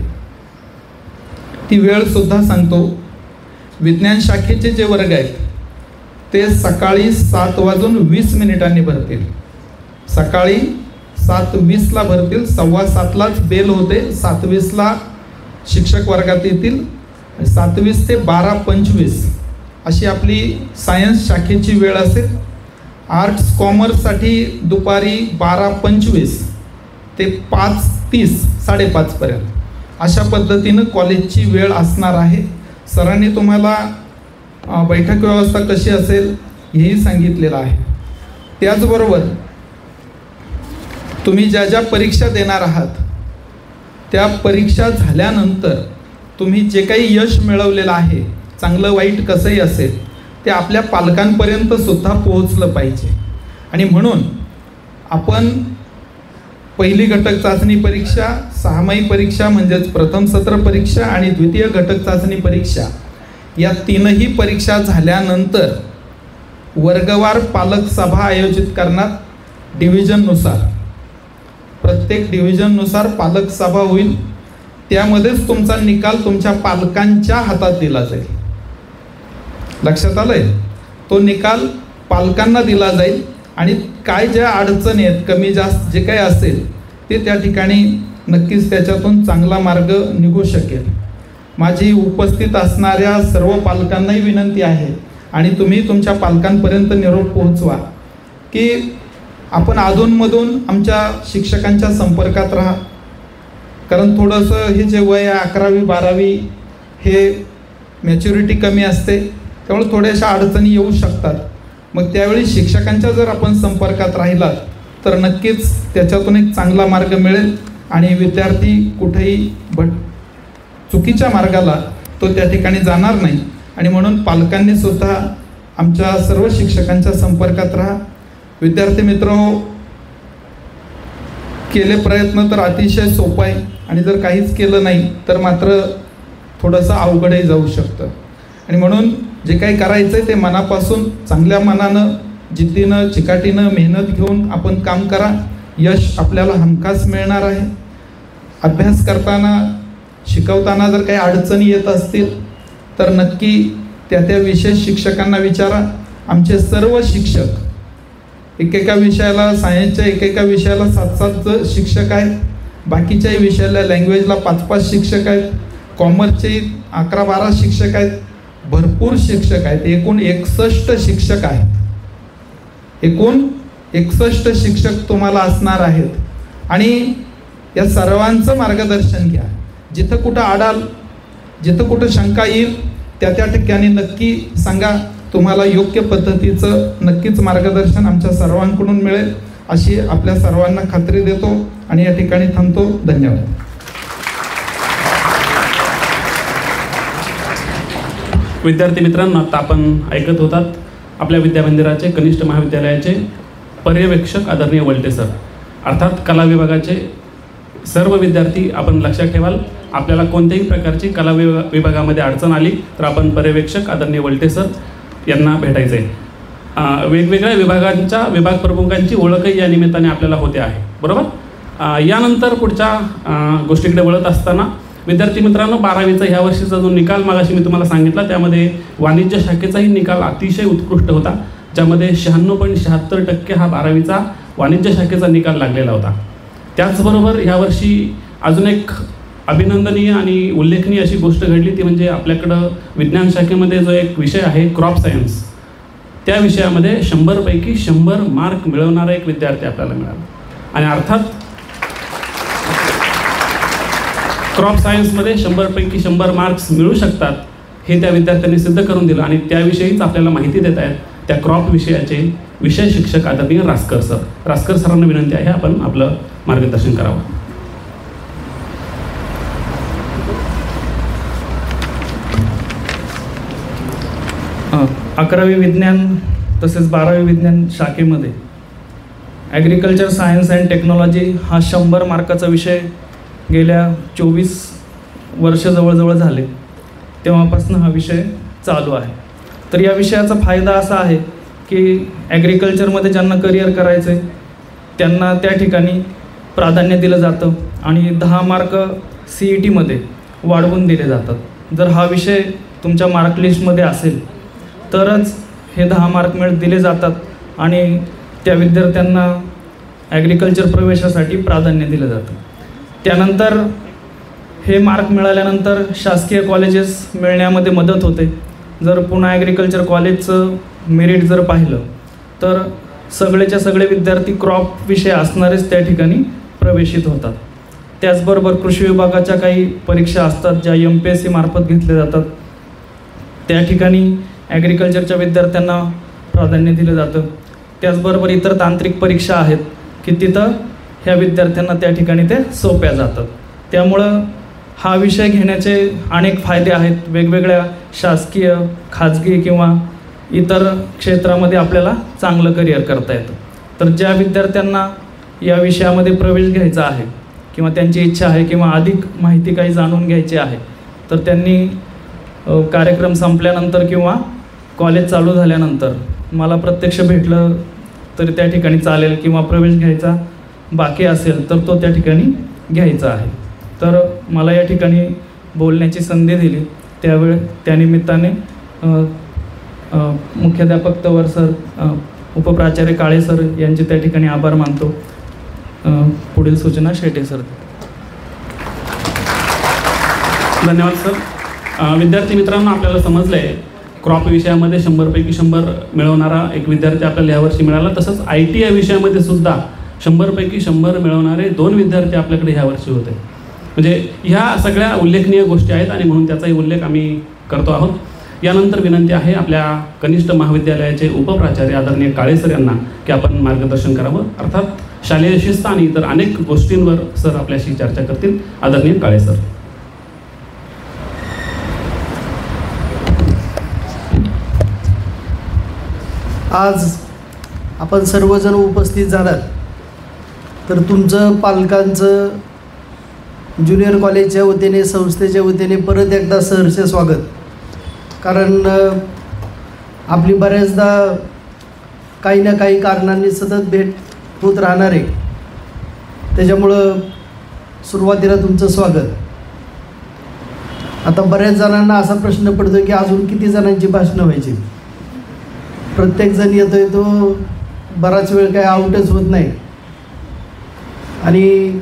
ती वेळसुद्धा सांगतो. विज्ञान शाखेचे जे वर्ग आहेत ते सकाळी 7:20 भरतील. सकाळी 7:20 भरतील. 7:15 बेल होते. 7:20 शिक्षक वर्गात येतील. 7:20 ते 12:25 अशी आपली सायन्स शाखेची वेळ असेल. आर्ट्स कॉमर्ससाठी दुपारी 12:25 ते 5:30 5:30 अशा पद्धतीनं कॉलेजची वेळ असणार आहे. सरांनी तुम्हाला बैठक व्यवस्था कशी असेल हेही सांगितलेलं आहे. त्याचबरोबर तुम्ही ज्या ज्या परीक्षा देणार आहात त्या परीक्षा झाल्यानंतर तुम्ही जे काही यश मिळवलेलं आहे, चांगलं वाईट कसंही असेल, ते आपल्या पालकांपर्यंत सुद्धा पोहोचलं पाहिजे. आणि म्हणून आपण पहिली घटक चाचणी परीक्षा, 6माही परीक्षा म्हणजेच प्रथम सत्र परीक्षा आणि द्वितीय घटक चाचणी परीक्षा या 3ही परीक्षा झाल्यानंतर वर्गवार पालक सभा आयोजित करणार. डिव्हिजननुसार, प्रत्येक डिव्हिजननुसार पालक सभा होईल. त्यामध्येच तुमचा निकाल तुमच्या पालकांच्या हातात दिला जाईल. लक्षात आलंय? तो निकाल पालकांना दिला जाईल आणि काय ज्या अडचणी आहेत, कमी जास्त जे काही असेल ते त्या ठिकाणी नक्कीच त्याच्यातून चांगला मार्ग निघू शकेल. माझी उपस्थित असणाऱ्या सर्व पालकांनाही विनंती आहे आणि तुम्ही तुमच्या पालकांपर्यंत निरोप पोहोचवा की आपण अधूनमधून आमच्या शिक्षकांच्या संपर्कात राहा. कारण थोडंसं हे जे वय आहे 11वी 12वी हे मॅच्युरिटी कमी असते, त्यामुळे थोड्याशा अडचणी येऊ शकतात. मग त्यावेळी शिक्षकांच्या जर आपण संपर्कात राहिलात तर नक्कीच त्याच्यातून एक चांगला मार्ग मिळेल आणि विद्यार्थी कुठेही चुकीच्या मार्गाला तो त्या ठिकाणी जाणार नाही. आणि म्हणून पालकांनी सुद्धा आमच्या सर्व शिक्षकांच्या संपर्कात राहा. विद्यार्थी मित्रहो, केले प्रयत्न तर अतिशय सोपं आहे आणि जर काहीच केलं नाही तर मात्र थोडंसं अवघडही जाऊ शकतं. आणि म्हणून जे काही करायचं आहे ते मनापासून चांगल्या मनानं, जिद्दीनं, चिकाटीनं, मेहनत घेऊन आपण काम करा. यश आपल्याला हमखास मिळणार आहे. अभ्यास करताना, शिकवताना जर काही अडचणी येत असतील तर नक्की त्या त्या विशेष शिक्षकांना विचारा. आमचे सर्व शिक्षक एकेका विषयाला, सायन्सच्या एकेका विषयाला 7-7 शिक्षक आहेत. बाकीच्याही विषयाला, लँग्वेजला 5-5 शिक्षक आहेत. कॉमर्सचे 11-12 शिक्षक आहेत. भरपूर शिक्षक आहेत. एकूण 61 शिक्षक आहेत. एकूण 61 शिक्षक तुम्हाला असणार आहेत. आणि या सर्वांचं मार्गदर्शन घ्या. जिथं कुठं आडाल, जिथं कुठं शंका येईल त्या त्या ठिकाणी नक्की सांगा. तुम्हाला योग्य पद्धतीचं नक्कीच मार्गदर्शन आमच्या सर्वांकडून मिळेल अशी आपल्या सर्वांना खात्री देतो आणि या ठिकाणी थांबतो. धन्यवाद. विद्यार्थी मित्रांनो, आता आपण ऐकत होतात आपल्या विद्यामंदिराचे कनिष्ठ महाविद्यालयाचे पर्यवेक्षक आदरणीय वल्टे सर. अर्थात कला विभागाचे सर्व विद्यार्थी आपण लक्षात ठेवाल, आपल्याला कोणत्याही प्रकारची कला विभागामध्ये अडचण आली तर आपण पर्यवेक्षक आदरणीय वल्टे सर यांना भेटायचं आहे. वेगवेगळ्या विभागांच्या विभाग प्रमुखांची ओळखही या निमित्ताने आपल्याला होते आहे, बरोबर. यानंतर पुढच्या गोष्टीकडे वळत असताना विद्यार्थी मित्रांनो, 12वीचा ह्या वर्षीचा जो निकाल मागाशी मी तुम्हाला सांगितला त्यामध्ये वाणिज्य शाखेचाही निकाल अतिशय उत्कृष्ट होता, ज्यामध्ये 96.76% हा 12वीचा वाणिज्य शाखेचा निकाल लागलेला होता. त्याचबरोबर ह्यावर्षी अजून एक अभिनंदनीय आणि उल्लेखनीय अशी गोष्ट घडली, ती म्हणजे आपल्याकडं विज्ञान शाखेमध्ये जो एक विषय आहे क्रॉप सायन्स, त्या विषयामध्ये 100 पैकी 100 मार्क मिळवणारा एक विद्यार्थी आपल्याला मिळाला. आणि अर्थात क्रॉप सायन्समध्ये 100 पैकी 100 मार्क्स मिळू शकतात हे त्या विद्यार्थ्यांनी सिद्ध करून दिलं. आणि त्याविषयीच आपल्याला माहिती देत आहेत त्या क्रॉप विषयाचे विषय शिक्षक आदरणीय रासकर सर. रासकर सरांना विनंती आहे आपण आपलं मार्गदर्शन करावं. अकरावी विज्ञान तसेच 12वी विज्ञान शाखेमध्ये ॲग्रिकल्चर सायन्स अँड टेक्नॉलॉजी हा 100 मार्काचा विषय गेल्या 24 वर्ष जवळजवळ झाले तेव्हापासून हा विषय चालू आहे. तर या विषयाचा फायदा असा आहे की ॲग्रिकल्चरमध्ये ज्यांना करिअर करायचं आहे त्यांना त्या ठिकाणी प्राधान्य दिलं जातं आणि 10 मार्क CETमध्ये वाढवून दिले जातात. जर हा विषय तुमच्या मार्क लिस्टमध्ये असेल तरच हे 10 मार्क दिले जातात आणि त्या विद्यार्थ्यांना ॲग्रिकल्चर प्रवेशासाठी प्राधान्य दिलं जातं. त्यानंतर हे मार्क मिळाल्यानंतर शासकीय कॉलेजेस मिळण्यामध्ये मदत होते. जर पुन्हा ॲग्रिकल्चर कॉलेजचं मेरिट जर पाहिलं तर सगळेच्या सगळे विद्यार्थी क्रॉप विषय असणारेच त्या ठिकाणी प्रवेशित होतात. त्याचबरोबर कृषी विभागाच्या काही परीक्षा असतात ज्या MPSC मार्फत घेतल्या जातात. त्या ठिकाणी ॲग्रिकल्चरच्या विद्यार्थ्यांना प्राधान्य दिलं जातं. त्याचबरोबर इतर तांत्रिक परीक्षा आहेत की तिथं ह्या विद्यार्थ्यांना त्या ठिकाणी ते सोप्या जातात. त्यामुळं हा विषय घेण्याचे अनेक फायदे आहेत. वेगवेगळ्या शासकीय, खाजगी किंवा इतर क्षेत्रामध्ये आपल्याला चांगलं करिअर करता येतं. तर ज्या विद्यार्थ्यांना या विषयामध्ये प्रवेश घ्यायचा आहे किंवा त्यांची इच्छा आहे किंवा अधिक माहिती काही जाणून घ्यायची आहे तर त्यांनी कार्यक्रम संपल्यानंतर किंवा कॉलेज चालू झाल्यानंतर मला प्रत्यक्ष भेटलं तरी त्या ठिकाणी चालेल किंवा प्रवेश घ्यायचा बाकी असेल तर तो त्या ठिकाणी घ्यायचा आहे. तर मला या ठिकाणी बोलण्याची संधी दिली त्यानिमित्ताने मुख्याध्यापक तवर सर, उपप्राचार्य काळे सर यांचे त्या ठिकाणी आभार मानतो. पुढील सूचना शेटे सर. धन्यवाद सर. विद्यार्थी मित्रांनो, आपल्याला समजलं आहे क्रॉप विषयामध्ये 100 पैकी 100 मिळवणारा एक विद्यार्थी आपल्याला यावर्षी मिळाला. तसंच ITI विषयामध्ये सुद्धा 100 पैकी 100 मिळवणारे 2 विद्यार्थी आपल्याकडे ह्यावर्षी होते. म्हणजे ह्या सगळ्या उल्लेखनीय गोष्टी आहेत आणि म्हणून त्याचाही उल्लेख आम्ही करतो आहोत. यानंतर विनंती आहे आपल्या कनिष्ठ महाविद्यालयाचे उपप्राचार्य आदरणीय काळे सर यांना की आपण मार्गदर्शन करावं. अर्थात शालेय शिस्त आणि इतर अनेक गोष्टींवर सर आपल्याशी चर्चा करतील. आदरणीय काळे सर. आज आपण सर्वजण उपस्थित झालात तर तुमचं पालकांचं ज्युनियर कॉलेजच्या वतीने, संस्थेच्या वतीने परत एकदा सहर्ष स्वागत. कारण आपली बऱ्याचदा काही ना काही कारणांनी सतत भेट होत राहणार आहे. त्याच्यामुळं सुरुवातीला तुमचं स्वागत. आता बऱ्याच जणांना असा प्रश्न पडतो की अजून किती जणांची भाषणं व्हायची. प्रत्येकजण येतोय तो बराच वेळ काय आउटच होत नाही आणि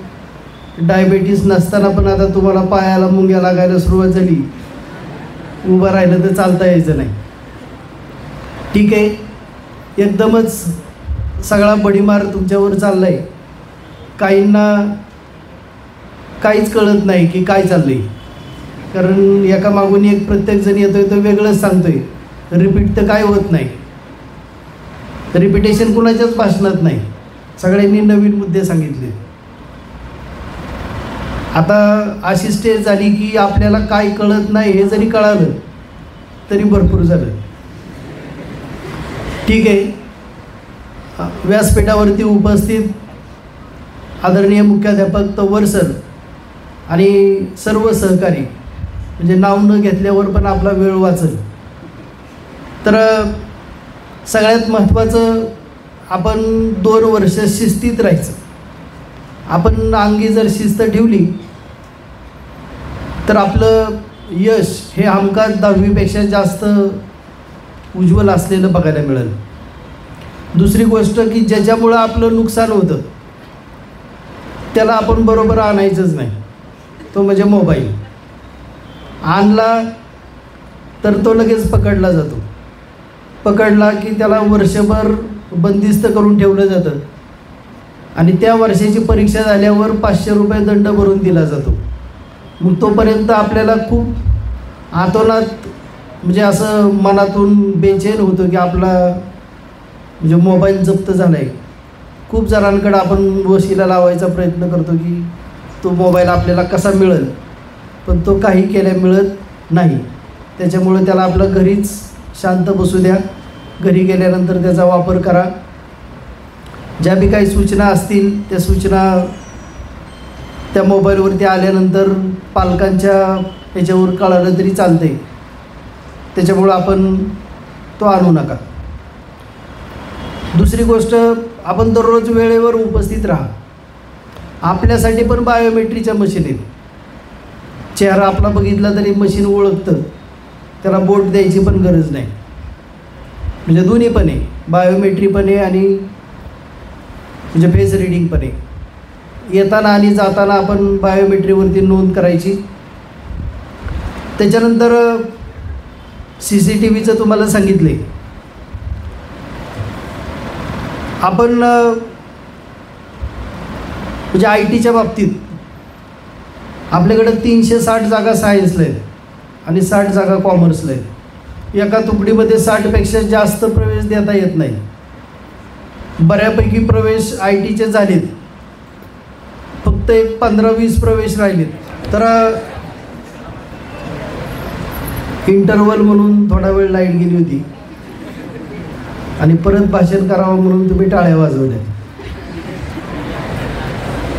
डायबिटीस नसताना पण आता तुम्हाला पायाला मुंग्या लागायला सुरुवात झाली, उभं राहिलं तर चालता यायचं नाही. ठीक आहे, एकदमच सगळा बडीमार तुमच्यावर चालला आहे. काहींना काहीच कळत नाही की काय चाललं आहे, कारण एकामागून एक प्रत्येकजण येतोय तो वेगळंच सांगतोय. रिपीट तर काय होत नाही, रिपिटेशन कुणाच्याच भाषणात नाही. सगळ्यांनी नवीन मुद्दे सांगितले. आता अशी स्टेज झाली की आपल्याला काय कळत नाही हे जरी कळालं तरी भरपूर झालं. ठीक आहे, व्यासपीठावरती उपस्थित आदरणीय मुख्याध्यापक तवर सर आणि सर्व सहकारी, म्हणजे नाव न घेतल्यावर पण आपला वेळ वाचेल. तर सगळ्यात महत्त्वाचं, आपण 2 वर्ष शिस्तीत राहायचं. आपण अंगी जर शिस्त ठेवली तर आपलं यश हे हमखास 10वीपेक्षा जास्त उज्ज्वल असलेलं बघायला मिळेल. दुसरी गोष्ट की ज्याच्यामुळं आपलं नुकसान होतं त्याला आपण बरोबर आणायचंच नाही, तो म्हणजे मोबाईल. आणला तर तो लगेच पकडला जातो. पकडला की त्याला वर्षभर बंदिस्त करून ठेवलं जातं आणि त्या वर्षाची परीक्षा झाल्यावर 500 रुपये दंड भरून दिला जातो. मग तोपर्यंत आपल्याला खूप आतोनात म्हणजे असं मनातून बेचैन होतं की आपला म्हणजे मोबाईल जप्त झाला आहे. खूप जणांकडे आपण वशिला लावायचा प्रयत्न करतो की तो मोबाईल आपल्याला कसा मिळेल, पण तो काही केल्या मिळत नाही. त्याच्यामुळे त्याला आपलं घरीच शांत बसू द्या. घरी गेल्यानंतर त्याचा वापर करा. ज्या बी काही सूचना असतील त्या सूचना त्या मोबाईलवरती आल्यानंतर पालकांच्या याच्यावर कळालं तरी चालते. त्याच्यामुळं आपण तो आणू नका. दुसरी गोष्ट, आपण दररोज वेळेवर उपस्थित राहा. आपल्यासाठी पण बायोमेट्रीच्या मशीन आहेत. चेहरा आपला बघितला तरी मशीन ओळखतं, त्याला बोट द्यायची पण गरज नाही. म्हणजे दोन्ही पण आहे, बायोमेट्री पण आहे आणि म्हणजे फेस रिडिंग पण आहे. येताना आणि जाताना आपण बायोमेट्रीवरती नोंद करायची. त्याच्यानंतर CCTVचं तुम्हाला सांगितले. आपण म्हणजे IT च्या बाबतीत आपल्याकडे 360 जागा सायन्सला आहेत आणि 60 जागा कॉमर्सला आहेत. एका तुकडीमध्ये 60पेक्षा जास्त प्रवेश देता येत नाही. बऱ्यापैकी प्रवेश IT चे झालेत, फक्त एक 15-20 प्रवेश राहिलेत. तर इंटरवल म्हणून थोडा वेळ लाईट गेली होती आणि परत भाषण करावं म्हणून तुम्ही टाळ्या वाजवल्या.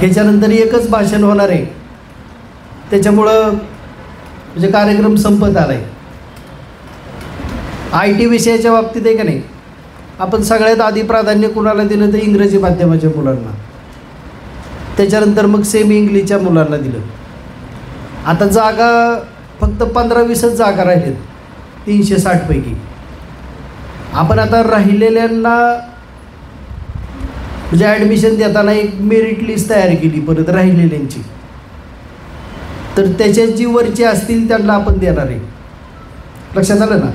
ह्याच्यानंतर एकच भाषण होणार आहे, त्याच्यामुळं म्हणजे कार्यक्रम संपत आला आहे. IT विषयाच्या बाबतीत आहे का नाही, आपण सगळ्यात आधी प्राधान्य कुणाला दिलं तर इंग्रजी माध्यमाच्या मुलांना, त्याच्यानंतर मग सेमी इंग्लिशच्या मुलांना दिलं. आता जागा फक्त 15-20च जागा राहिलेत 360 पैकी. आपण आता राहिलेल्यांना म्हणजे ॲडमिशन देताना एक मेरिट लिस्ट तयार केली परत राहिलेल्यांची. तर त्याच्यात जी वरची असतील त्यांना आपण देणार आहे. लक्षात आलं ना.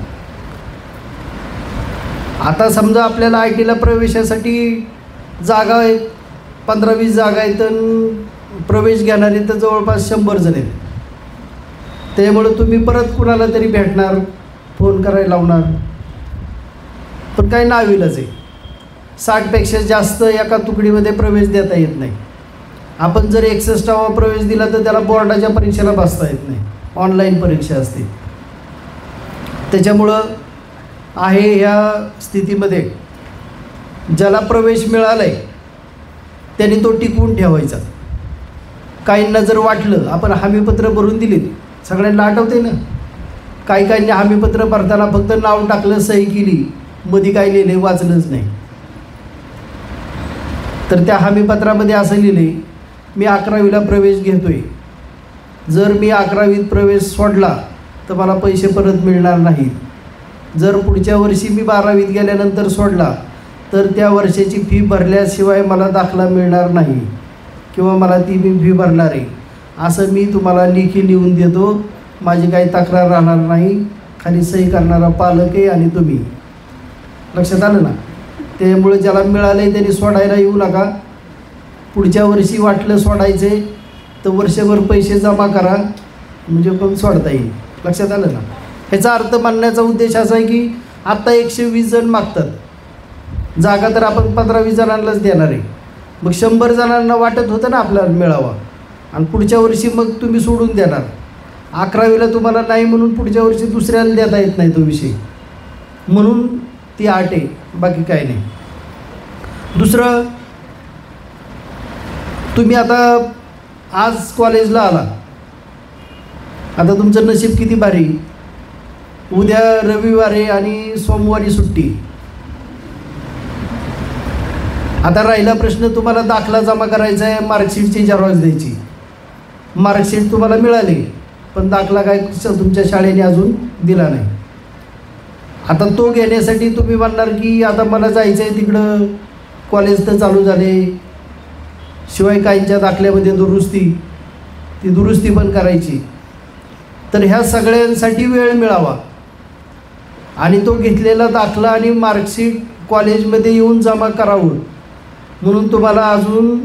आता समजा आपल्याला IT प्रवेशासाठी जागा आहे 15-20 जागा आहेत, तर प्रवेश घेणारे तर जवळपास 100 जण आहेत. त्यामुळं तुम्ही परत कुणाला तरी भेटणार, फोन करायला लावणार, पण काही नाविलाज आहे. 60पेक्षा जास्त एका तुकडीमध्ये प्रवेश देता येत नाही. आपण जर 61वा प्रवेश दिला तर त्याला बोर्डाच्या परीक्षेला बसता येत नाही, ऑनलाईन परीक्षा असते. त्याच्यामुळं आहे ह्या स्थितीमध्ये ज्याला प्रवेश मिळाला आहे त्यांनी तो टिकवून ठेवायचा. काहींना जर वाटलं, आपण हमीपत्र भरून दिलीत, सगळ्यांना आठवते ना, काहींनी हमीपत्र भरताना फक्त नाव टाकलं, सही केली, मध्ये काय लिहिले वाचलंच नाही. तर त्या हमीपत्रामध्ये असं लिहिले, मी 11वीला प्रवेश घेतोय, जर मी 11वीत प्रवेश सोडला तर मला पैसे परत मिळणार नाहीत. जर पुढच्या वर्षी मी 12वीत गेल्यानंतर सोडला तर त्या वर्षाची फी भरल्याशिवाय मला दाखला मिळणार नाही किंवा मला ती मी फी भरणार आहे, असं मी तुम्हाला लेखी लिहून देतो. माझी काही तक्रार राहणार नाही. खाली सही करणारा पालक आहे आणि तुम्ही. लक्षात आलं ना. त्यामुळे ज्याला मिळालं आहे त्यांनी सोडायला येऊ नका. पुढच्या वर्षी वाटलं सोडायचे तर वर्षभर पैसे जमा करा, म्हणजे पण सोडता येईल. लक्षात आलं ना. ह्याचा अर्थ मानण्याचा उद्देश असा आहे की आत्ता 120 जण मागतात जागा, तर आपण 15-20 जणांनाच देणार आहे. मग 100 जणांना वाटत होतं ना आपल्याला मिळावा, आणि पुढच्या वर्षी मग तुम्ही सोडून देणार. 11वीला तुम्हाला नाही म्हणून पुढच्या वर्षी दुसऱ्याला देता येत नाही तो विषय, म्हणून ती अट आहे, बाकी काय नाही. दुसरं, तुम्ही आता आज कॉलेजला आला, आता तुमचं नशीब किती भारी, उद्या रविवारी आणि सोमवारी सुट्टी. आता राहिला प्रश्न, तुम्हाला दाखला जमा करायचा आहे, मार्कशीटची झेरॉक्स द्यायची. मार्कशीट तुम्हाला मिळाली पण दाखला काय तुमच्या शाळेने अजून दिला नाही. आता तो घेण्यासाठी तुम्ही म्हणणार की आता मला जायचं आहे तिकडं, कॉलेज तर चालू झाले, शिवाय काहींच्या दाखल्यामध्ये दुरुस्ती, ती दुरुस्ती पण करायची. तर ह्या सगळ्यांसाठी वेळ मिळावा आणि तो घेतलेला दाखला आणि मार्कशीट कॉलेजमध्ये येऊन जमा करावं म्हणून तुम्हाला अजून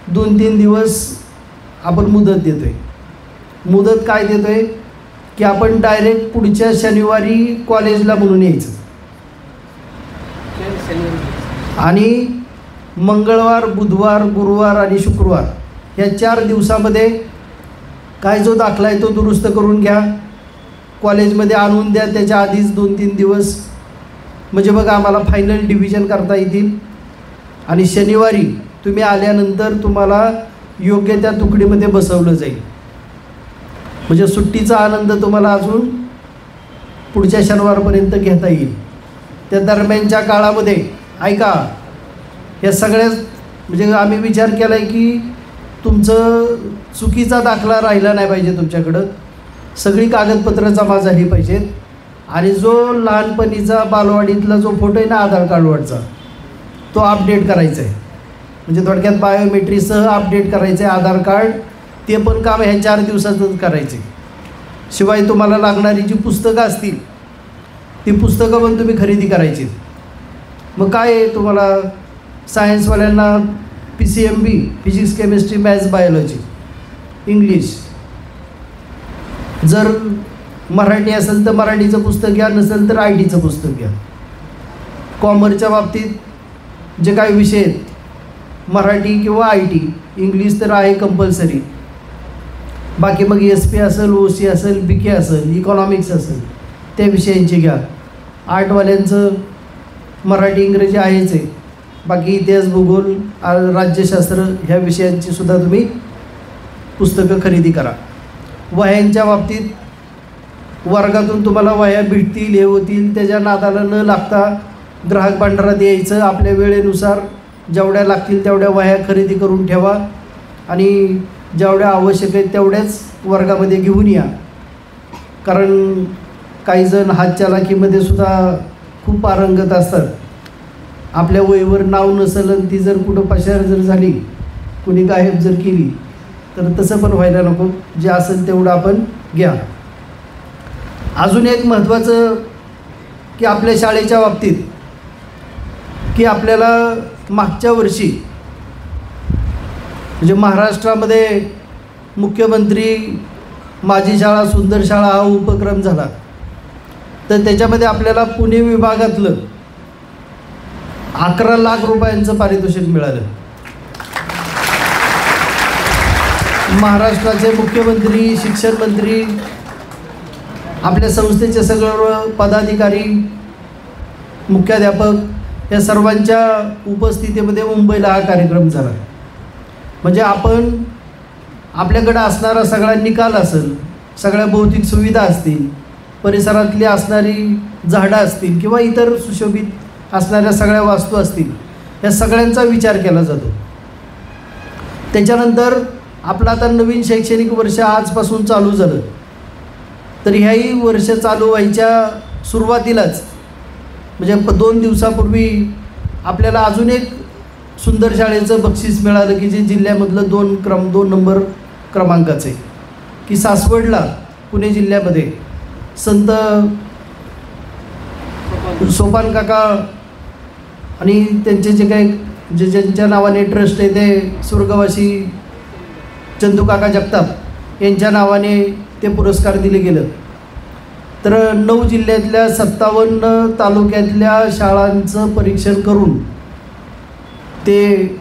2-3 दिवस आपण मुदत देतो आहे. मुदत काय देतो आहे की आपण डायरेक्ट पुढच्या शनिवारी कॉलेजला म्हणून यायचं. आणि मंगळवार, बुधवार, गुरुवार आणि शुक्रवार या 4 दिवसामध्ये काय जो दाखला आहे तो दुरुस्त करून घ्या, कॉलेजमध्ये आणून द्या त्याच्या आधीच 2-3 दिवस, म्हणजे बघा आम्हाला फायनल डिव्हिजन करता येतील. आणि शनिवारी तुम्ही आल्यानंतर तुम्हाला योग्य त्या तुकडीमध्ये बसवलं जाईल, म्हणजे सुट्टीचा आनंद तुम्हाला अजून पुढच्या शनिवारपर्यंत घेता येईल. त्या दरम्यानच्या काळामध्ये ऐका, या सगळ्याच म्हणजे आम्ही विचार केला आहे की तुमचं चुकीचा दाखला राहिला नाही पाहिजे, तुमच्याकडं सगळी कागदपत्रं जमा झाली पाहिजेत. आणि जो लहानपणीचा बालवाडीतला जो फोटो आहे ना आधार कार्डवरचा, तो अपडेट करायचा आहे, म्हणजे थोडक्यात बायोमेट्रीसह अपडेट करायचं आहे आधार कार्ड. ते पण काम ह्या 4 दिवसातच करायचे. शिवाय तुम्हाला लागणारी जी पुस्तकं असतील ती पुस्तकं पण तुम्ही खरेदी करायची. मग काय आहे, तुम्हाला सायन्सवाल्यांना PCMB physics, chemistry, maths, biology, English, जर मराठी असेल तर मराठीचं पुस्तक घ्या, नसेल तर IT चं पुस्तक घ्या. कॉमर्सच्या बाबतीत जे काही विषय आहेत मराठी किंवा IT, इंग्लिश तर आहे कंपल्सरी. बाकी मग SP असेल, OC असेल, BK असेल, इकॉनॉमिक्स असेल, त्या विषयांची घ्या. आर्टवाल्यांचं मराठी, इंग्रजी आहेच आहे. बाकी इतिहास, भूगोल, राज्यशास्त्र ह्या विषयांची सुद्धा तुम्ही पुस्तकं खरेदी करा. वह्यांच्या बाबतीत वर्गातून तुम्हाला वह्या भेटतील, हे होतील, त्याच्या नादाला न लागता ग्राहक भांडारात यायचं, आपल्या वेळेनुसार जेवढ्या लागतील तेवढ्या वह्या खरेदी करून ठेवा आणि जेवढ्या आवश्यक आहेत तेवढ्याच वर्गामध्ये घेऊन या. कारण काही जण हातचालाखीमध्ये सुद्धा खूप पारंगत असतात. आपल्या वहीवर नाव नसेल आणि ती जर कुठं पसार जर झाली, कुणी गायब जर केली, तर तसं पण व्हायला नको. जे असेल तेवढं आपण घ्या. अजून एक महत्त्वाचं की आपल्या शाळेच्या बाबतीत की आपल्याला मागच्या वर्षी म्हणजे महाराष्ट्रामध्ये मुख्यमंत्री माझी शाळा सुंदर शाळा हा उपक्रम झाला, तर त्याच्यामध्ये आपल्याला पुणे विभागातलं 11 लाख रुपयांचं पारितोषिक मिळालं. महाराष्ट्राचे मुख्यमंत्री, शिक्षण मंत्री, आपल्या संस्थेचे सर्व पदाधिकारी, मुख्याध्यापक या सर्वांच्या उपस्थितीमध्ये मुंबईला हा कार्यक्रम झाला. म्हणजे आपण आपल्याकडं असणारा सगळा निकाल असेल, सगळ्या भौतिक सुविधा असतील, परिसरातली असणारी झाडं असतील किंवा इतर सुशोभित असणाऱ्या सगळ्या वास्तू असतील, या सगळ्यांचा विचार केला जातो. त्याच्यानंतर आपलं आता नवीन शैक्षणिक वर्ष आजपासून चालू झालं, तर ह्याही वर्ष चालू व्हायच्या सुरुवातीलाच म्हणजे 2 दिवसापूर्वी आपल्याला अजून एक सुंदर शाळेचं बक्षीस मिळालं की जे जिल्ह्यामधलं 2 नंबर क्रमांकाचं आहे. की सासवडला पुणे जिल्ह्यामध्ये संत सोपान काका आणि त्यांचे जे काही ज्यांच्या नावाने ट्रस्ट आहे ते स्वर्गवासी चंदू काका जगताप यांच्या नावाने ते पुरस्कार दिले गेलं. तर 9 जिल्ह्यातल्या 57 तालुक्यातल्या शाळांचं परीक्षण करून ते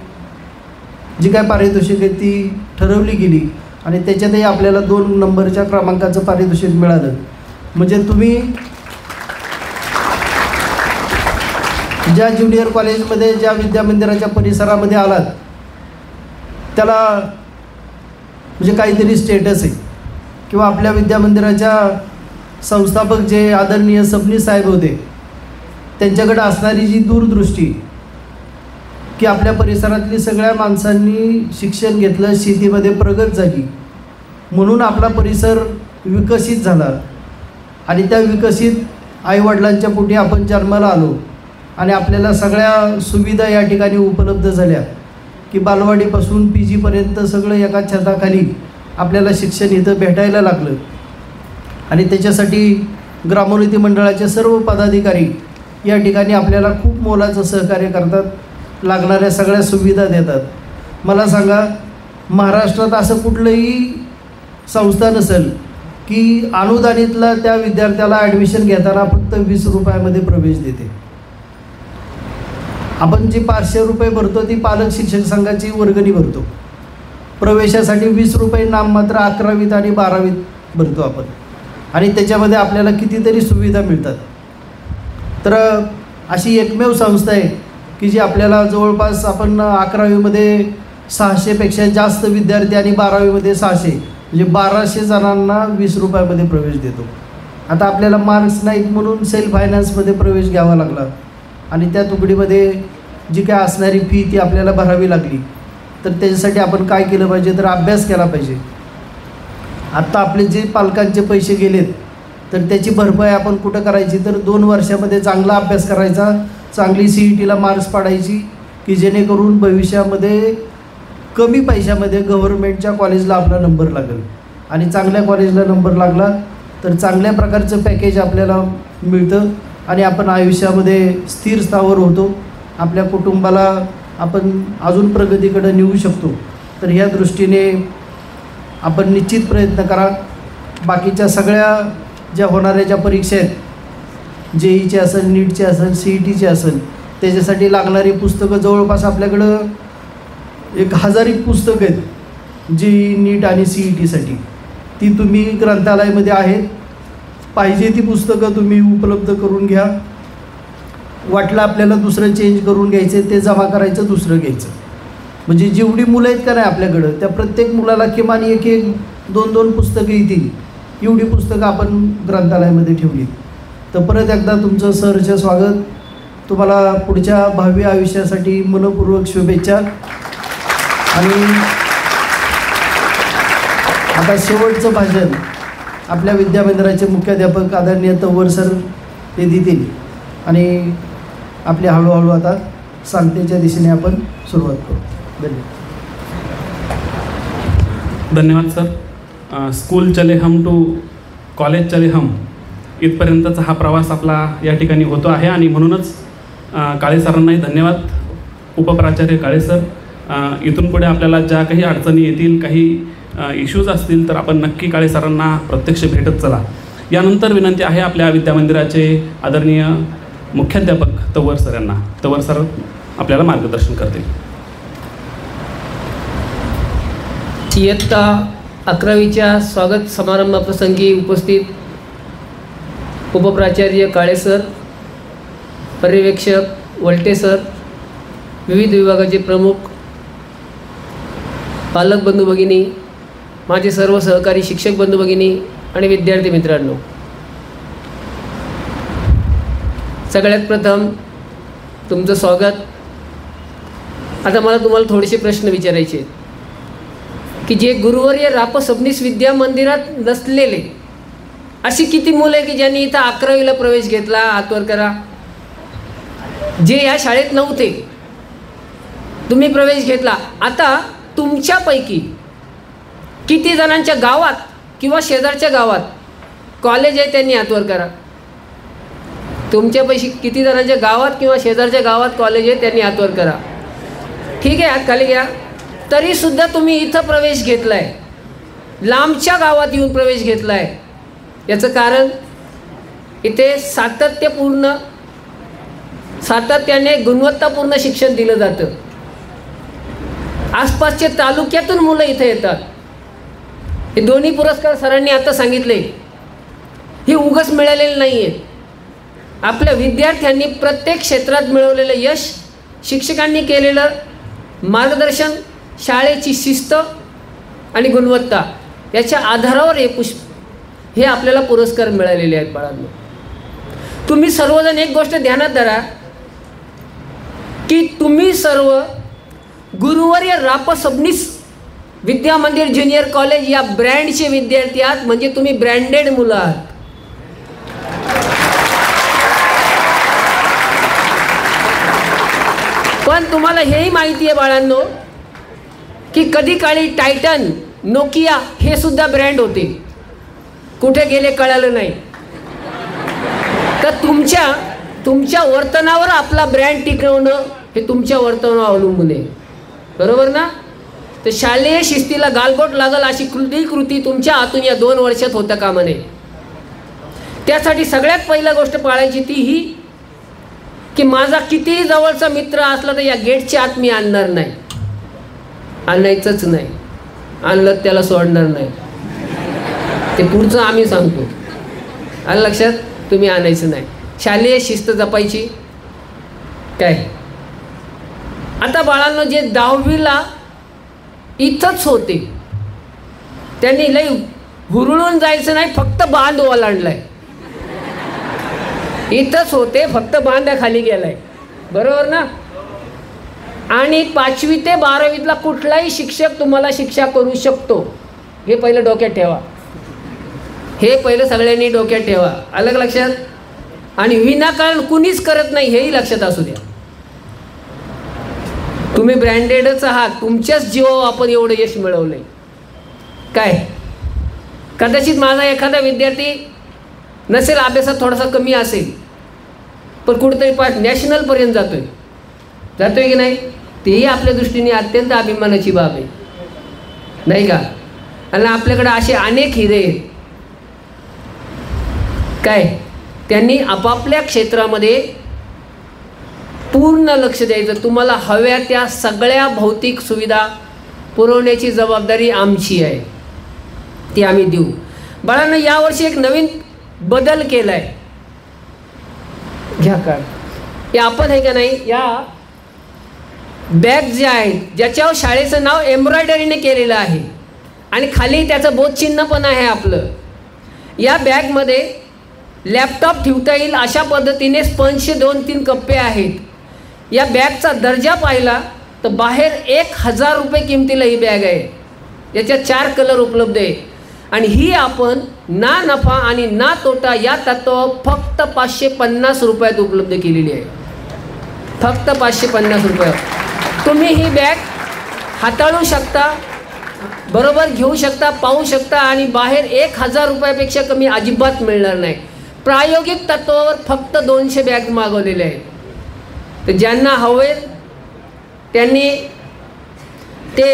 जी काय पारितोषिक आहे ती ठरवली गेली आणि त्याच्यातही आपल्याला 2 नंबरच्या क्रमांकाचं पारितोषिक मिळालं. म्हणजे तुम्ही ज्या ज्युनियर कॉलेजमध्ये, ज्या विद्यामंदिराच्या परिसरामध्ये आलात त्याला म्हणजे काहीतरी स्टेटस आहे. किंवा आपल्या विद्यामंदिराच्या संस्थापक जे आदरणीय सबनीस साहेब होते, त्यांच्याकडे असणारी जी दूरदृष्टी की आपल्या परिसरातली सगळ्या माणसांनी शिक्षण घेतलं, शेतीमध्ये प्रगत झाली, म्हणून आपला परिसर विकसित झाला आणि त्या विकसित आईवडिलांच्या पोटी आपण जन्माला आलो आणि आपल्याला सगळ्या सुविधा या ठिकाणी उपलब्ध झाल्या की बालवाडीपासून PG पर्यंत सगळं एका छताखाली आपल्याला शिक्षण इथं भेटायला लागलं. आणि त्याच्यासाठी ग्रामोन्नती मंडळाचे सर्व पदाधिकारी या ठिकाणी आपल्याला खूप मोलाचं सहकार्य करतात, लागणाऱ्या सगळ्या सुविधा देतात. मला सांगा, महाराष्ट्रात असं कुठलंही संस्था नसेल की अनुदानितला त्या विद्यार्थ्याला ॲडमिशन घेताना फक्त 20 रुपयामध्ये प्रवेश देते. आपण जी 500 रुपये भरतो ती पालक शिक्षक संघाची वर्गणी भरतो. प्रवेशासाठी 20 रुपये नाममात्र 11वीत आणि 12वीत भरतो आपण, आणि त्याच्यामध्ये आपल्याला कितीतरी सुविधा मिळतात. तर अशी एकमेव संस्था आहे की जी आपल्याला जवळपास आपण 11वीमध्ये 600पेक्षा जास्त विद्यार्थी आणि 12वीमध्ये 600 म्हणजे 1200 जणांना 20 रुपयामध्ये प्रवेश देतो. आता आपल्याला मार्क्स नाहीत म्हणून सेल्फ फायनान्समध्ये प्रवेश घ्यावा लागला आणि त्या तुकडीमध्ये जी काय असणारी फी ती आपल्याला भरावी लागली. तर त्याच्यासाठी आपण काय केलं पाहिजे, तर अभ्यास केला पाहिजे. आत्ता आपले जे पालकांचे पैसे गेलेत तर त्याची भरपाई आपण कुठं करायची, तर 2 वर्षामध्ये चांगला अभ्यास करायचा, चांगली CETला मार्क्स पाडायची की जेणेकरून भविष्यामध्ये कमी पैशामध्ये गव्हर्नमेंटच्या कॉलेजला आपला नंबर लागेल. आणि चांगल्या कॉलेजला नंबर लागला तर चांगल्या प्रकारचं पॅकेज आपल्याला मिळतं आणि आपण आयुष्यामध्ये स्थिर स्थावर होतो. आपल्या कुटुंबाला आपण अजून प्रगतीकडे नेऊ शकतो. तर ह्या दृष्टीने आपण निश्चित प्रयत्न करा. बाकीच्या सगळ्या ज्या होणाऱ्या ज्या परीक्षा आहेत, JEEचे असेल, नीटचे असेल, CETचे असेल, त्याच्यासाठी लागणारी पुस्तकं जवळपास आपल्याकडं 1000 पुस्तकं आहेत जी नीट आणि CETसाठी. ती तुम्ही ग्रंथालयामध्ये आहेत, पाहिजे ती पुस्तकं तुम्ही उपलब्ध करून घ्या. वाटलं आपल्याला दुसरं चेंज करून घ्यायचं ते जमा करायचं, दुसरं घ्यायचं. म्हणजे जेवढी मुलं आहेत का नाही आपल्याकडं त्या प्रत्येक मुलाला किमान 1-1, 2-2 पुस्तकं येतील एवढी पुस्तकं आपण ग्रंथालयामध्ये ठेवली. तर परत एकदा तुमचं सहर्ष स्वागत. तुम्हाला पुढच्या भावी आयुष्यासाठी मनपूर्वक शुभेच्छा. आणि आता शेवटचं भाषण आपल्या विद्यामंदिराचे मुख्याध्यापक आदरणीय तंवर सर ते देतील आणि आपली हळूहळू आता सांगतेच्या दिशेने आपण सुरुवात करू. धन्यवाद सर. स्कूल चले हम टू कॉलेज चले हम इथपर्यंतचा हा प्रवास आपला या ठिकाणी होतो आहे आणि म्हणूनच काळे सरांनाही धन्यवाद. उपप्राचार्य काळे सर, इथून पुढे आपल्याला ज्या काही अडचणी येतील, काही इश्यूज असतील तर आपण नक्की काळे सरांना प्रत्यक्ष भेटत चला. यानंतर विनंती आहे आपल्या विद्यामंदिराचे आदरणीय मुख्याध्यापक तंवर सर यांना. तंवर सर आपल्याला मार्गदर्शन करतील. इयत्ता 11वीच्या स्वागत समारंभाप्रसंगी उपस्थित उपप्राचार्य काळे सर, पर्यवेक्षक वलटे सर, विविध विभागाचे प्रमुख, पालक बंधू भगिनी, माझे सर्व सहकारी शिक्षक बंधू भगिनी आणि विद्यार्थी मित्रांनो, सगळ्यात प्रथम तुमचं स्वागत. आता मला तुम्हाला थोडेसे प्रश्न विचारायचे आहेत की जे गुरुवर्य राप सबनीस विद्या मंदिरात नसलेले अशी किती मुलं आहे की ज्यांनी इथं 11वीला प्रवेश घेतला, हातवर करा. जे या शाळेत नव्हते तुम्ही प्रवेश घेतला. आता तुमच्यापैकी किती जणांच्या गावात किंवा शेजारच्या गावात कॉलेज आहे त्यांनी हातवर करा. तुमच्यापैकी किती जणांच्या गावात किंवा शेजारच्या गावात कॉलेज आहे त्यांनी हातवर करा. ठीक आहे, हात खाली घ्या. तरीसुद्धा तुम्ही इथं प्रवेश घेतला आहे, लांबच्या गावात येऊन प्रवेश घेतला आहे. याचं कारण इथे सातत्याने गुणवत्तापूर्ण शिक्षण दिलं जातं. आसपासच्या तालुक्यातून मुलं इथे येतात. हे दोन्ही पुरस्कार सरांनी आता सांगितले, हे उगाच मिळालेले नाही आहेत. आपल्या विद्यार्थ्यांनी प्रत्येक क्षेत्रात मिळवलेलं यश, शिक्षकांनी केलेलं मार्गदर्शन, शाळेची शिस्त आणि गुणवत्ता याच्या आधारावर हे आपल्याला पुरस्कार मिळालेले आहेत. बाळांनो, तुम्ही सर्वजण एक गोष्ट ध्यानात धरा की तुम्ही सर्व गुरुवर्य राप सबनीस विद्या मंदिर ज्युनियर कॉलेज या ब्रँडचे विद्यार्थी आहात. म्हणजे तुम्ही ब्रँडेड मुलं आहात. पण तुम्हाला हेही माहिती आहे बाळांनो की कधी काळी टायटन, नोकिया हे सुद्धा ब्रँड होते. कुठे गेले कळालं नाही. तर तुमच्या वर्तनावर आपला ब्रँड टिकवणं हे तुमच्या वर्तनावर अवलंबून आहे. बरोबर ना? तर शालेय शिस्तीला गालबोट लागल अशी कृती तुमच्या हातून या 2 वर्षात होता कामा नये. त्यासाठी सगळ्यात पहिली गोष्ट पाळायची ती ही की माझा कितीही जवळचा मित्र असला तर या गेटच्या आत मी आणणार नाही, आणायचंच नाही, आणलं त्याला सोडणार नाही, ते पुढचं आम्ही सांगतो. आलं लक्षात? तुम्ही आणायचं नाही. शालेय शिस्त जपायची. काय आता बाळांनो, जे 10वीला इथंच होते त्यांनी लई हुरळून जायचं नाही, फक्त बांध ओलांडलाय. इथंच होते, फक्त बांधाखाली गेलाय. बरोबर ना? आणि 5वी ते 12वीतला कुठलाही शिक्षक तुम्हाला शिक्षा करू शकतो, हे पहिलं डोक्यात ठेवा. हे पहिलं सगळ्यांनी डोक्यात ठेवा. अलग लक्षात? आणि विनाकारण कुणीच करत नाही हेही लक्षात असू द्या. तुम्ही ब्रँडेडच आहात, तुमच्याच जीवावर आपण एवढं यश मिळवलंय. काय कदाचित माझा एखादा विद्यार्थी नसेल, अभ्यासात थोडासा कमी असेल, पण कुठेतरी नॅशनलपर्यंत जातोय की नाही, तेही आपल्या दृष्टीने अत्यंत अभिमानाची बाब आहे, नाही का? आणि आपल्याकडे असे अनेक हिरे आहेत. काय त्यांनी आपापल्या क्षेत्रामध्ये पूर्ण लक्ष द्यायचं. तुम्हाला हव्या त्या सगळ्या भौतिक सुविधा पुरवण्याची जबाबदारी आमची आहे, ती आम्ही देऊ. बाळांनो, यावर्षी एक नवीन बदल केला आहे. घ्या का हे आपण आहे का नाही, या बॅग ज्या आहेत ज्याच्यावर शाळेचं नाव एम्ब्रॉयडरीने केलेलं आहे आणि खाली त्याचं बोधचिन्ह पण आहे आपलं. या बॅगमध्ये लॅपटॉप ठेवता येईल अशा पद्धतीने स्पंजचे 2-3 कप्पे आहेत. या बॅगचा दर्जा पाहिला तर बाहेर 1000 रुपये किमतीला ही बॅग आहे. याच्यात 4 कलर उपलब्ध आहे आणि ही आपण ना नफा आणि ना तोटा या तत्वावर फक्त 550 रुपयात उपलब्ध केलेली आहे. फक्त 550 रुपये. तुम्ही ही बॅग हाताळू शकता, बरोबर घेऊ शकता, पाहू शकता आणि बाहेर 1000 रुपयापेक्षा कमी अजिबात मिळणार नाही. प्रायोगिक तत्वावर फक्त 200 बॅग मागवलेले आहेत. तर ज्यांना हवे त्यांनी ते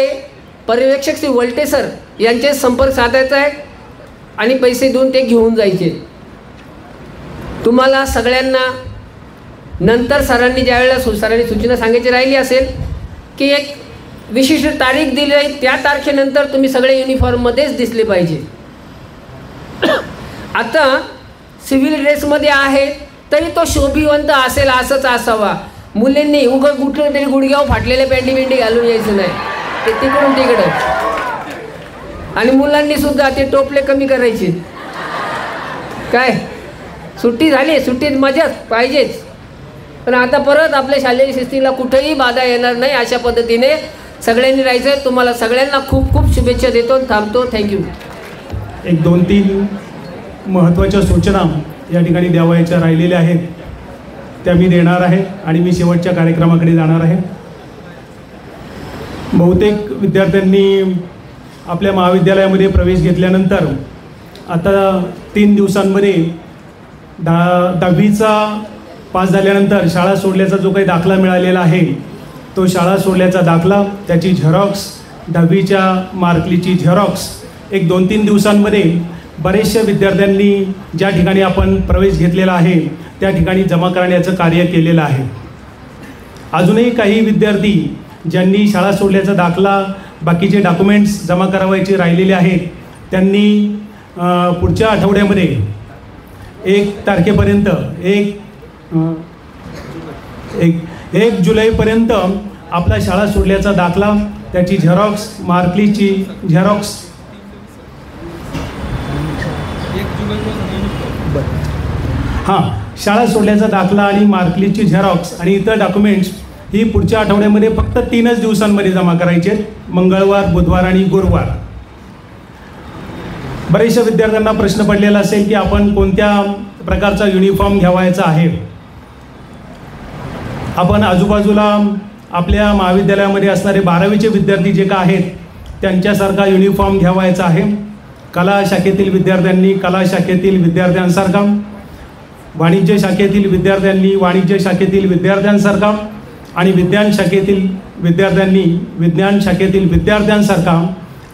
पर्यवेक्षक श्री वलटे सर यांचे संपर्क साधायचा आहे आणि पैसे देऊन ते घेऊन जायचे. तुम्हाला सगळ्यांना नंतर सरांनी ज्यावेळेला सरांनी सूचना सांगायची राहिली असेल की एक विशिष्ट तारीख दिली आहे, त्या तारखेनंतर तुम्ही सगळे युनिफॉर्ममध्येच दिसले पाहिजे. आता सिव्हिल ड्रेसमध्ये आहे तरी तो शोभिवंत असेल असंच असावा. मुलींनी कुठलं तरी गुडघ्यावर फाटलेले पॅन्टी घालून यायचं नाही, ते तिकडून तिकडं. आणि मुलांनी सुद्धा ते टोपले कमी करायचे. काय सुट्टी झाली, सुट्टीत मजाच पाहिजेच, पण आता परत आपल्या शालेय शिस्तीला कुठेही बाधा येणार नाही अशा पद्धतीने सगळ्यांनी राहायचं आहे. तुम्हाला सगळ्यांना खूप खूप शुभेच्छा देतो, थांबतो. थँक्यू. एक 2-3 महत्त्वाच्या सूचना या ठिकाणी द्यावयाच्या राहिलेल्या आहेत, त्या मी देणार आहे आणि मी शेवटच्या कार्यक्रमाकडे जाणार आहे. बहुतेक विद्यार्थ्यांनी आपल्या महाविद्यालयामध्ये प्रवेश घेतल्यानंतर आता 3 दिवसांमध्ये 10वीचा पास झाल्यानंतर शाळा सोडल्याचा जो काही दाखला मिळालेला आहे, तो शाळा सोडल्याचा दाखला, त्याची झेरॉक्स, 10वीच्या मार्कलीची झेरॉक्स एक 2-3 दिवसांमध्ये बरेचशा विद्यार्थ्यांनी ज्या ठिकाणी आपण प्रवेश घेतलेला आहे त्या ठिकाणी जमा करण्याचं कार्य केलेलं आहे. अजूनही काही विद्यार्थी ज्यांनी शाळा सोडल्याचा दाखला, बाकीचे डॉक्युमेंट्स जमा करावायचे राहिलेले आहेत, त्यांनी पुढच्या आठवड्यामध्ये 1 तारखेपर्यंत 1 जुलैपर्यंत आपला शाळा सोडल्याचा दाखला, त्याची झेरॉक्स, मार्कलीची झेरॉक्स, शाळा सोडल्याचा दाखला आणि मार्कलीची झेरॉक्स आणि इतर डॉक्युमेंट्स ही पुढच्या आठवड्यामध्ये फक्त 3च दिवसांमध्ये जमा करायचे आहेत, मंगळवार, बुधवार आणि गुरुवार. बरेचशा विद्यार्थ्यांना प्रश्न पडलेला असेल की आपण कोणत्या प्रकारचा युनिफॉर्म घ्यावायचा आहे. आपण आजूबाजूला आपल्या महाविद्यालयामध्ये असणारे 12वीचे विद्यार्थी जे का आहेत त्यांच्यासारखा युनिफॉर्म घ्यावायचा आहे. कला शाखेतील विद्यार्थ्यांनी कला शाखेतील विद्यार्थ्यांसारखा, वाणिज्य शाखेतील विद्यार्थ्यांनी वाणिज्य शाखेतील विद्यार्थ्यांसारखा आणि विज्ञान शाखेतील विद्यार्थ्यांनी विज्ञान शाखेतील विद्यार्थ्यांसारखा,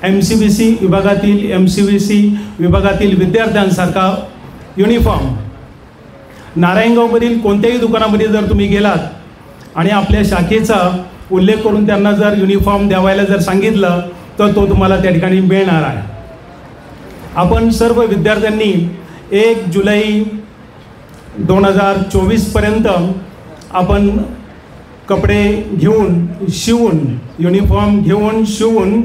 MCVC विभागातील MCVC विभागातील विद्यार्थ्यांसारखा युनिफॉर्म नारायणगावमधील कोणत्याही दुकानामध्ये जर तुम्ही गेलात आणि आपल्या शाखेचा उल्लेख करून त्यांना जर युनिफॉर्म द्यावायला जर सांगितलं तर तो तुम्हाला त्या ठिकाणी मिळणार आहे. आपण सर्व विद्यार्थ्यांनी 1 जुलै 2024पर्यंत आपण कपडे घेऊन शिवून युनिफॉर्म घेऊन शिवून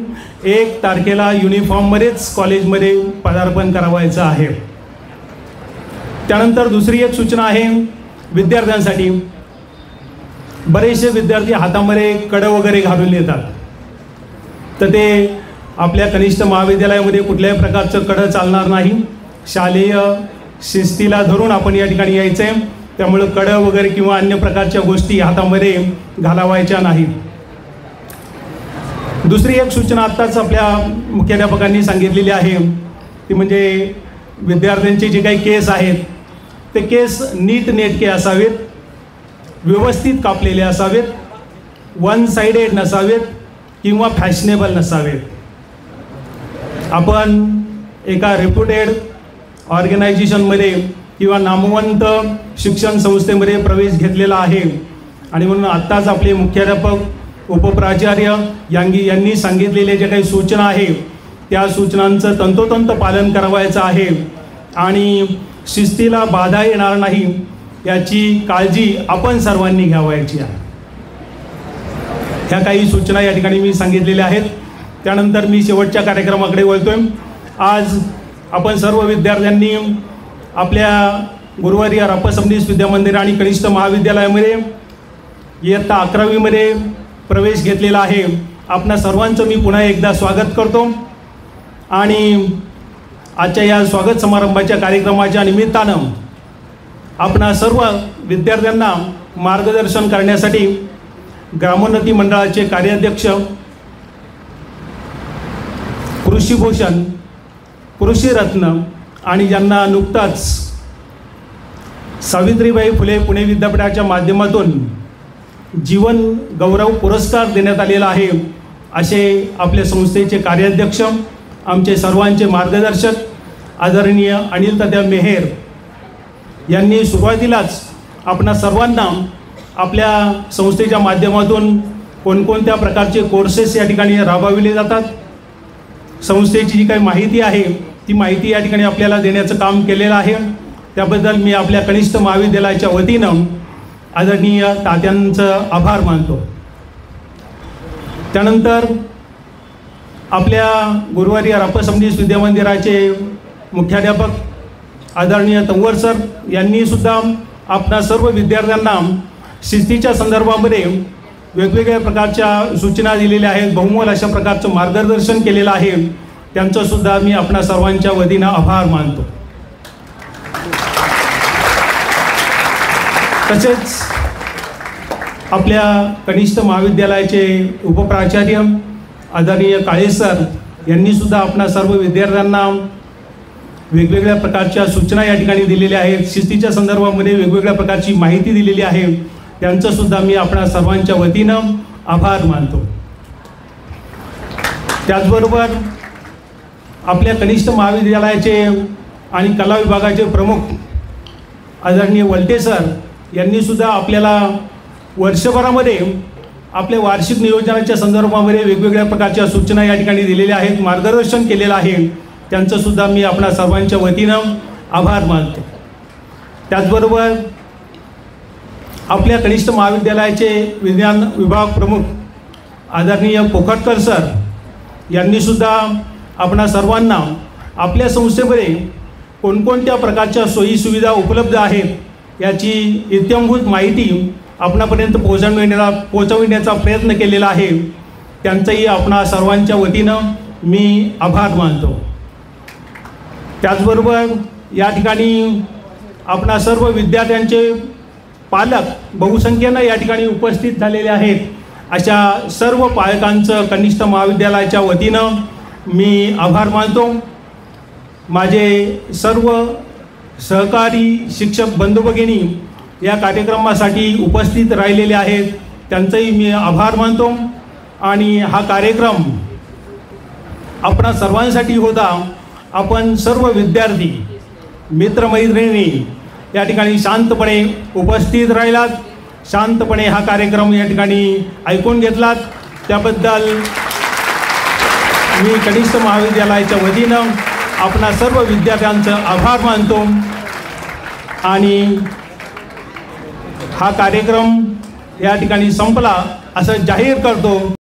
1 तारखेला युनिफॉर्ममध्येच कॉलेजमध्ये पदार्पण करावायचं आहे. त्यानंतर दुसरी एक सूचना आहे विद्यार्थ्यांसाठी. बरेचसे विद्यार्थी हातामध्ये कडं वगैरे घालून येतात, तर ते आपल्या कनिष्ठ महाविद्यालयामध्ये कुठल्याही प्रकारचं कडं चालणार नाही. शालेय शिस्तीला धरून आपण या ठिकाणी यायचं आहे. त्यामुळं कडं वगैरे किंवा अन्य प्रकारच्या गोष्टी हातामध्ये घालावायच्या नाहीत. दुसरी एक सूचना आत्ताच आपल्या मुख्याध्यापकांनी सांगितलेली आहे, ती म्हणजे विद्यार्थ्यांचे जे काही केस आहेत ते केस नीट नेटके असावेत, व्यवस्थित कापलेले असावेत, वन साइडेड नसावेत किंवा फॅशनेबल नसावेत. आपण एका रेप्युटेड ऑर्गनायझेशनमध्ये किंवा नामवंत शिक्षण संस्थेमध्ये प्रवेश घेतलेला आहे आणि म्हणून आत्ताच आपले मुख्याध्यापक उपप्राचार्य यांनी सांगितलेले जे काही सूचना आहे त्या सूचनांचं तंतोतंत पालन करावायचं आहे आणि शिस्तीला बाधा येणार नाही याची काळजी आपण सर्वांनी घ्यावायची आहे. ह्या काही सूचना या ठिकाणी मी सांगितलेल्या आहेत. त्यानंतर मी शेवटच्या कार्यक्रमाकडे वळतोय. आज आपण सर्व विद्यार्थ्यांनी आपल्या गुरुवारी रापा सबनीस विद्यामंदिर आणि कनिष्ठ महाविद्यालयामध्ये इयत्ता 11वीमध्ये प्रवेश घेतलेला आहे. आपणा सर्वांचं मी पुन्हा एकदा स्वागत करतो आणि आजच्या या स्वागत समारंभाच्या कार्यक्रमाच्या निमित्तानं आपणा सर्व विद्यार्थ्यांना मार्गदर्शन करण्यासाठी ग्रामोन्नती मंडळाचे कार्याध्यक्ष कृषीभूषण, कृषीरत्न आणि ज्यांना नुकताच सावित्रीबाई फुले पुणे विद्यापीठाच्या माध्यमातून जीवन गौरव पुरस्कार देण्यात आलेला आहे असे आपल्या संस्थेचे कार्याध्यक्ष, आमचे सर्वांचे मार्गदर्शक आदरणीय अनिल तात्या मेहेर यांनी सुरुवातीलाच आपणा सर्वांना आपल्या संस्थेच्या माध्यमातून कोणकोणत्या प्रकारचे कोर्सेस या ठिकाणी राबविले जातात, संस्थेची जी काही माहिती आहे ती माहिती या ठिकाणी आपल्याला देण्याचं काम केलेलं आहे. त्याबद्दल मी आपल्या कनिष्ठ महाविद्यालयाच्या वतीनं आदरणीय तात्यांचं आभार मानतो. त्यानंतर आपल्या गुरुवारी रापा सबनीस विद्यामंदिराचे मुख्याध्यापक आदरणीय तंवर सर यांनी सुद्धा आपणा सर्व विद्यार्थ्यांना शिस्तीच्या संदर्भामध्ये वेगवेगळ्या प्रकारच्या सूचना दिलेल्या आहेत, बहुमोल अशा प्रकारचं मार्गदर्शन केलेलं आहे. त्यांचं सुद्धा मी आपणा सर्वांच्या वतीनं आभार मानतो. तसेच आपल्या कनिष्ठ महाविद्यालयाचे उपप्राचार्य आदरणीय काळे सर यांनी सुद्धा आपणा सर्व विद्यार्थ्यांना वेगवेगळ्या प्रकारच्या सूचना या ठिकाणी दिलेल्या आहेत, शिस्तीच्या संदर्भामध्ये वेगवेगळ्या प्रकारची माहिती दिलेली आहे. त्यांचं सुद्धा मी आपणा सर्वांच्या वतीनं आभार मानतो. त्याचबरोबर आपल्या कनिष्ठ महाविद्यालयाचे आणि कला विभागाचे प्रमुख आदरणीय वलटे सर यांनी सुद्धा आपल्याला वर्षभरामध्ये आपल्या वार्षिक नियोजनाच्या संदर्भामध्ये वेगवेगळ्या प्रकारच्या सूचना या ठिकाणी दिलेल्या आहेत, मार्गदर्शन केलेलं आहे. त्यांचं सुद्धा मी आपणा सर्वांच्या वतीनं आभार मानतो. त्याचबरोबर आपल्या कनिष्ठ महाविद्यालयाचे विज्ञान विभाग प्रमुख आदरणीय पोखटकर सर यांनी सुद्धा आपणा सर्वांना आपल्या संस्थेमध्ये कोणकोणत्या प्रकारच्या सोयीसुविधा उपलब्ध आहेत याची इत्यंभूत माहिती आपणापर्यंत पोहोचविण्याचा प्रयत्न केलेला आहे. त्यांचंही आपणा सर्वांच्या वतीनं मी आभार मानतो. त्याचबरोबर या ठिकाणी आपणा सर्व विद्यार्थ्यांचे पालक बहुसंख्येनं या ठिकाणी उपस्थित झालेले आहेत. अशा सर्व पालकांचं कनिष्ठ महाविद्यालयाच्या वतीनं मी आभार मानतो. माझे सर्व सहकारी शिक्षक बंधू भगिनी या कार्यक्रमासाठी उपस्थित राहिलेले आहेत, त्यांचंही मी आभार मानतो. आणि हा कार्यक्रम आपणा सर्वांसाठी होता. आपण सर्व विद्यार्थी मित्रमैत्रिणी या ठिकाणी शांतपणे उपस्थित राहिलात, शांतपणे हा कार्यक्रम या ठिकाणी ऐकून घेतलात, त्याबद्दल मी कनिष्ठ महाविद्यालयाच्या वतीनं आपणा सर्व विद्यार्थ्यांचं आभार मानतो आणि हा कार्यक्रम या ठिकाणी संपला असं जाहीर करतो.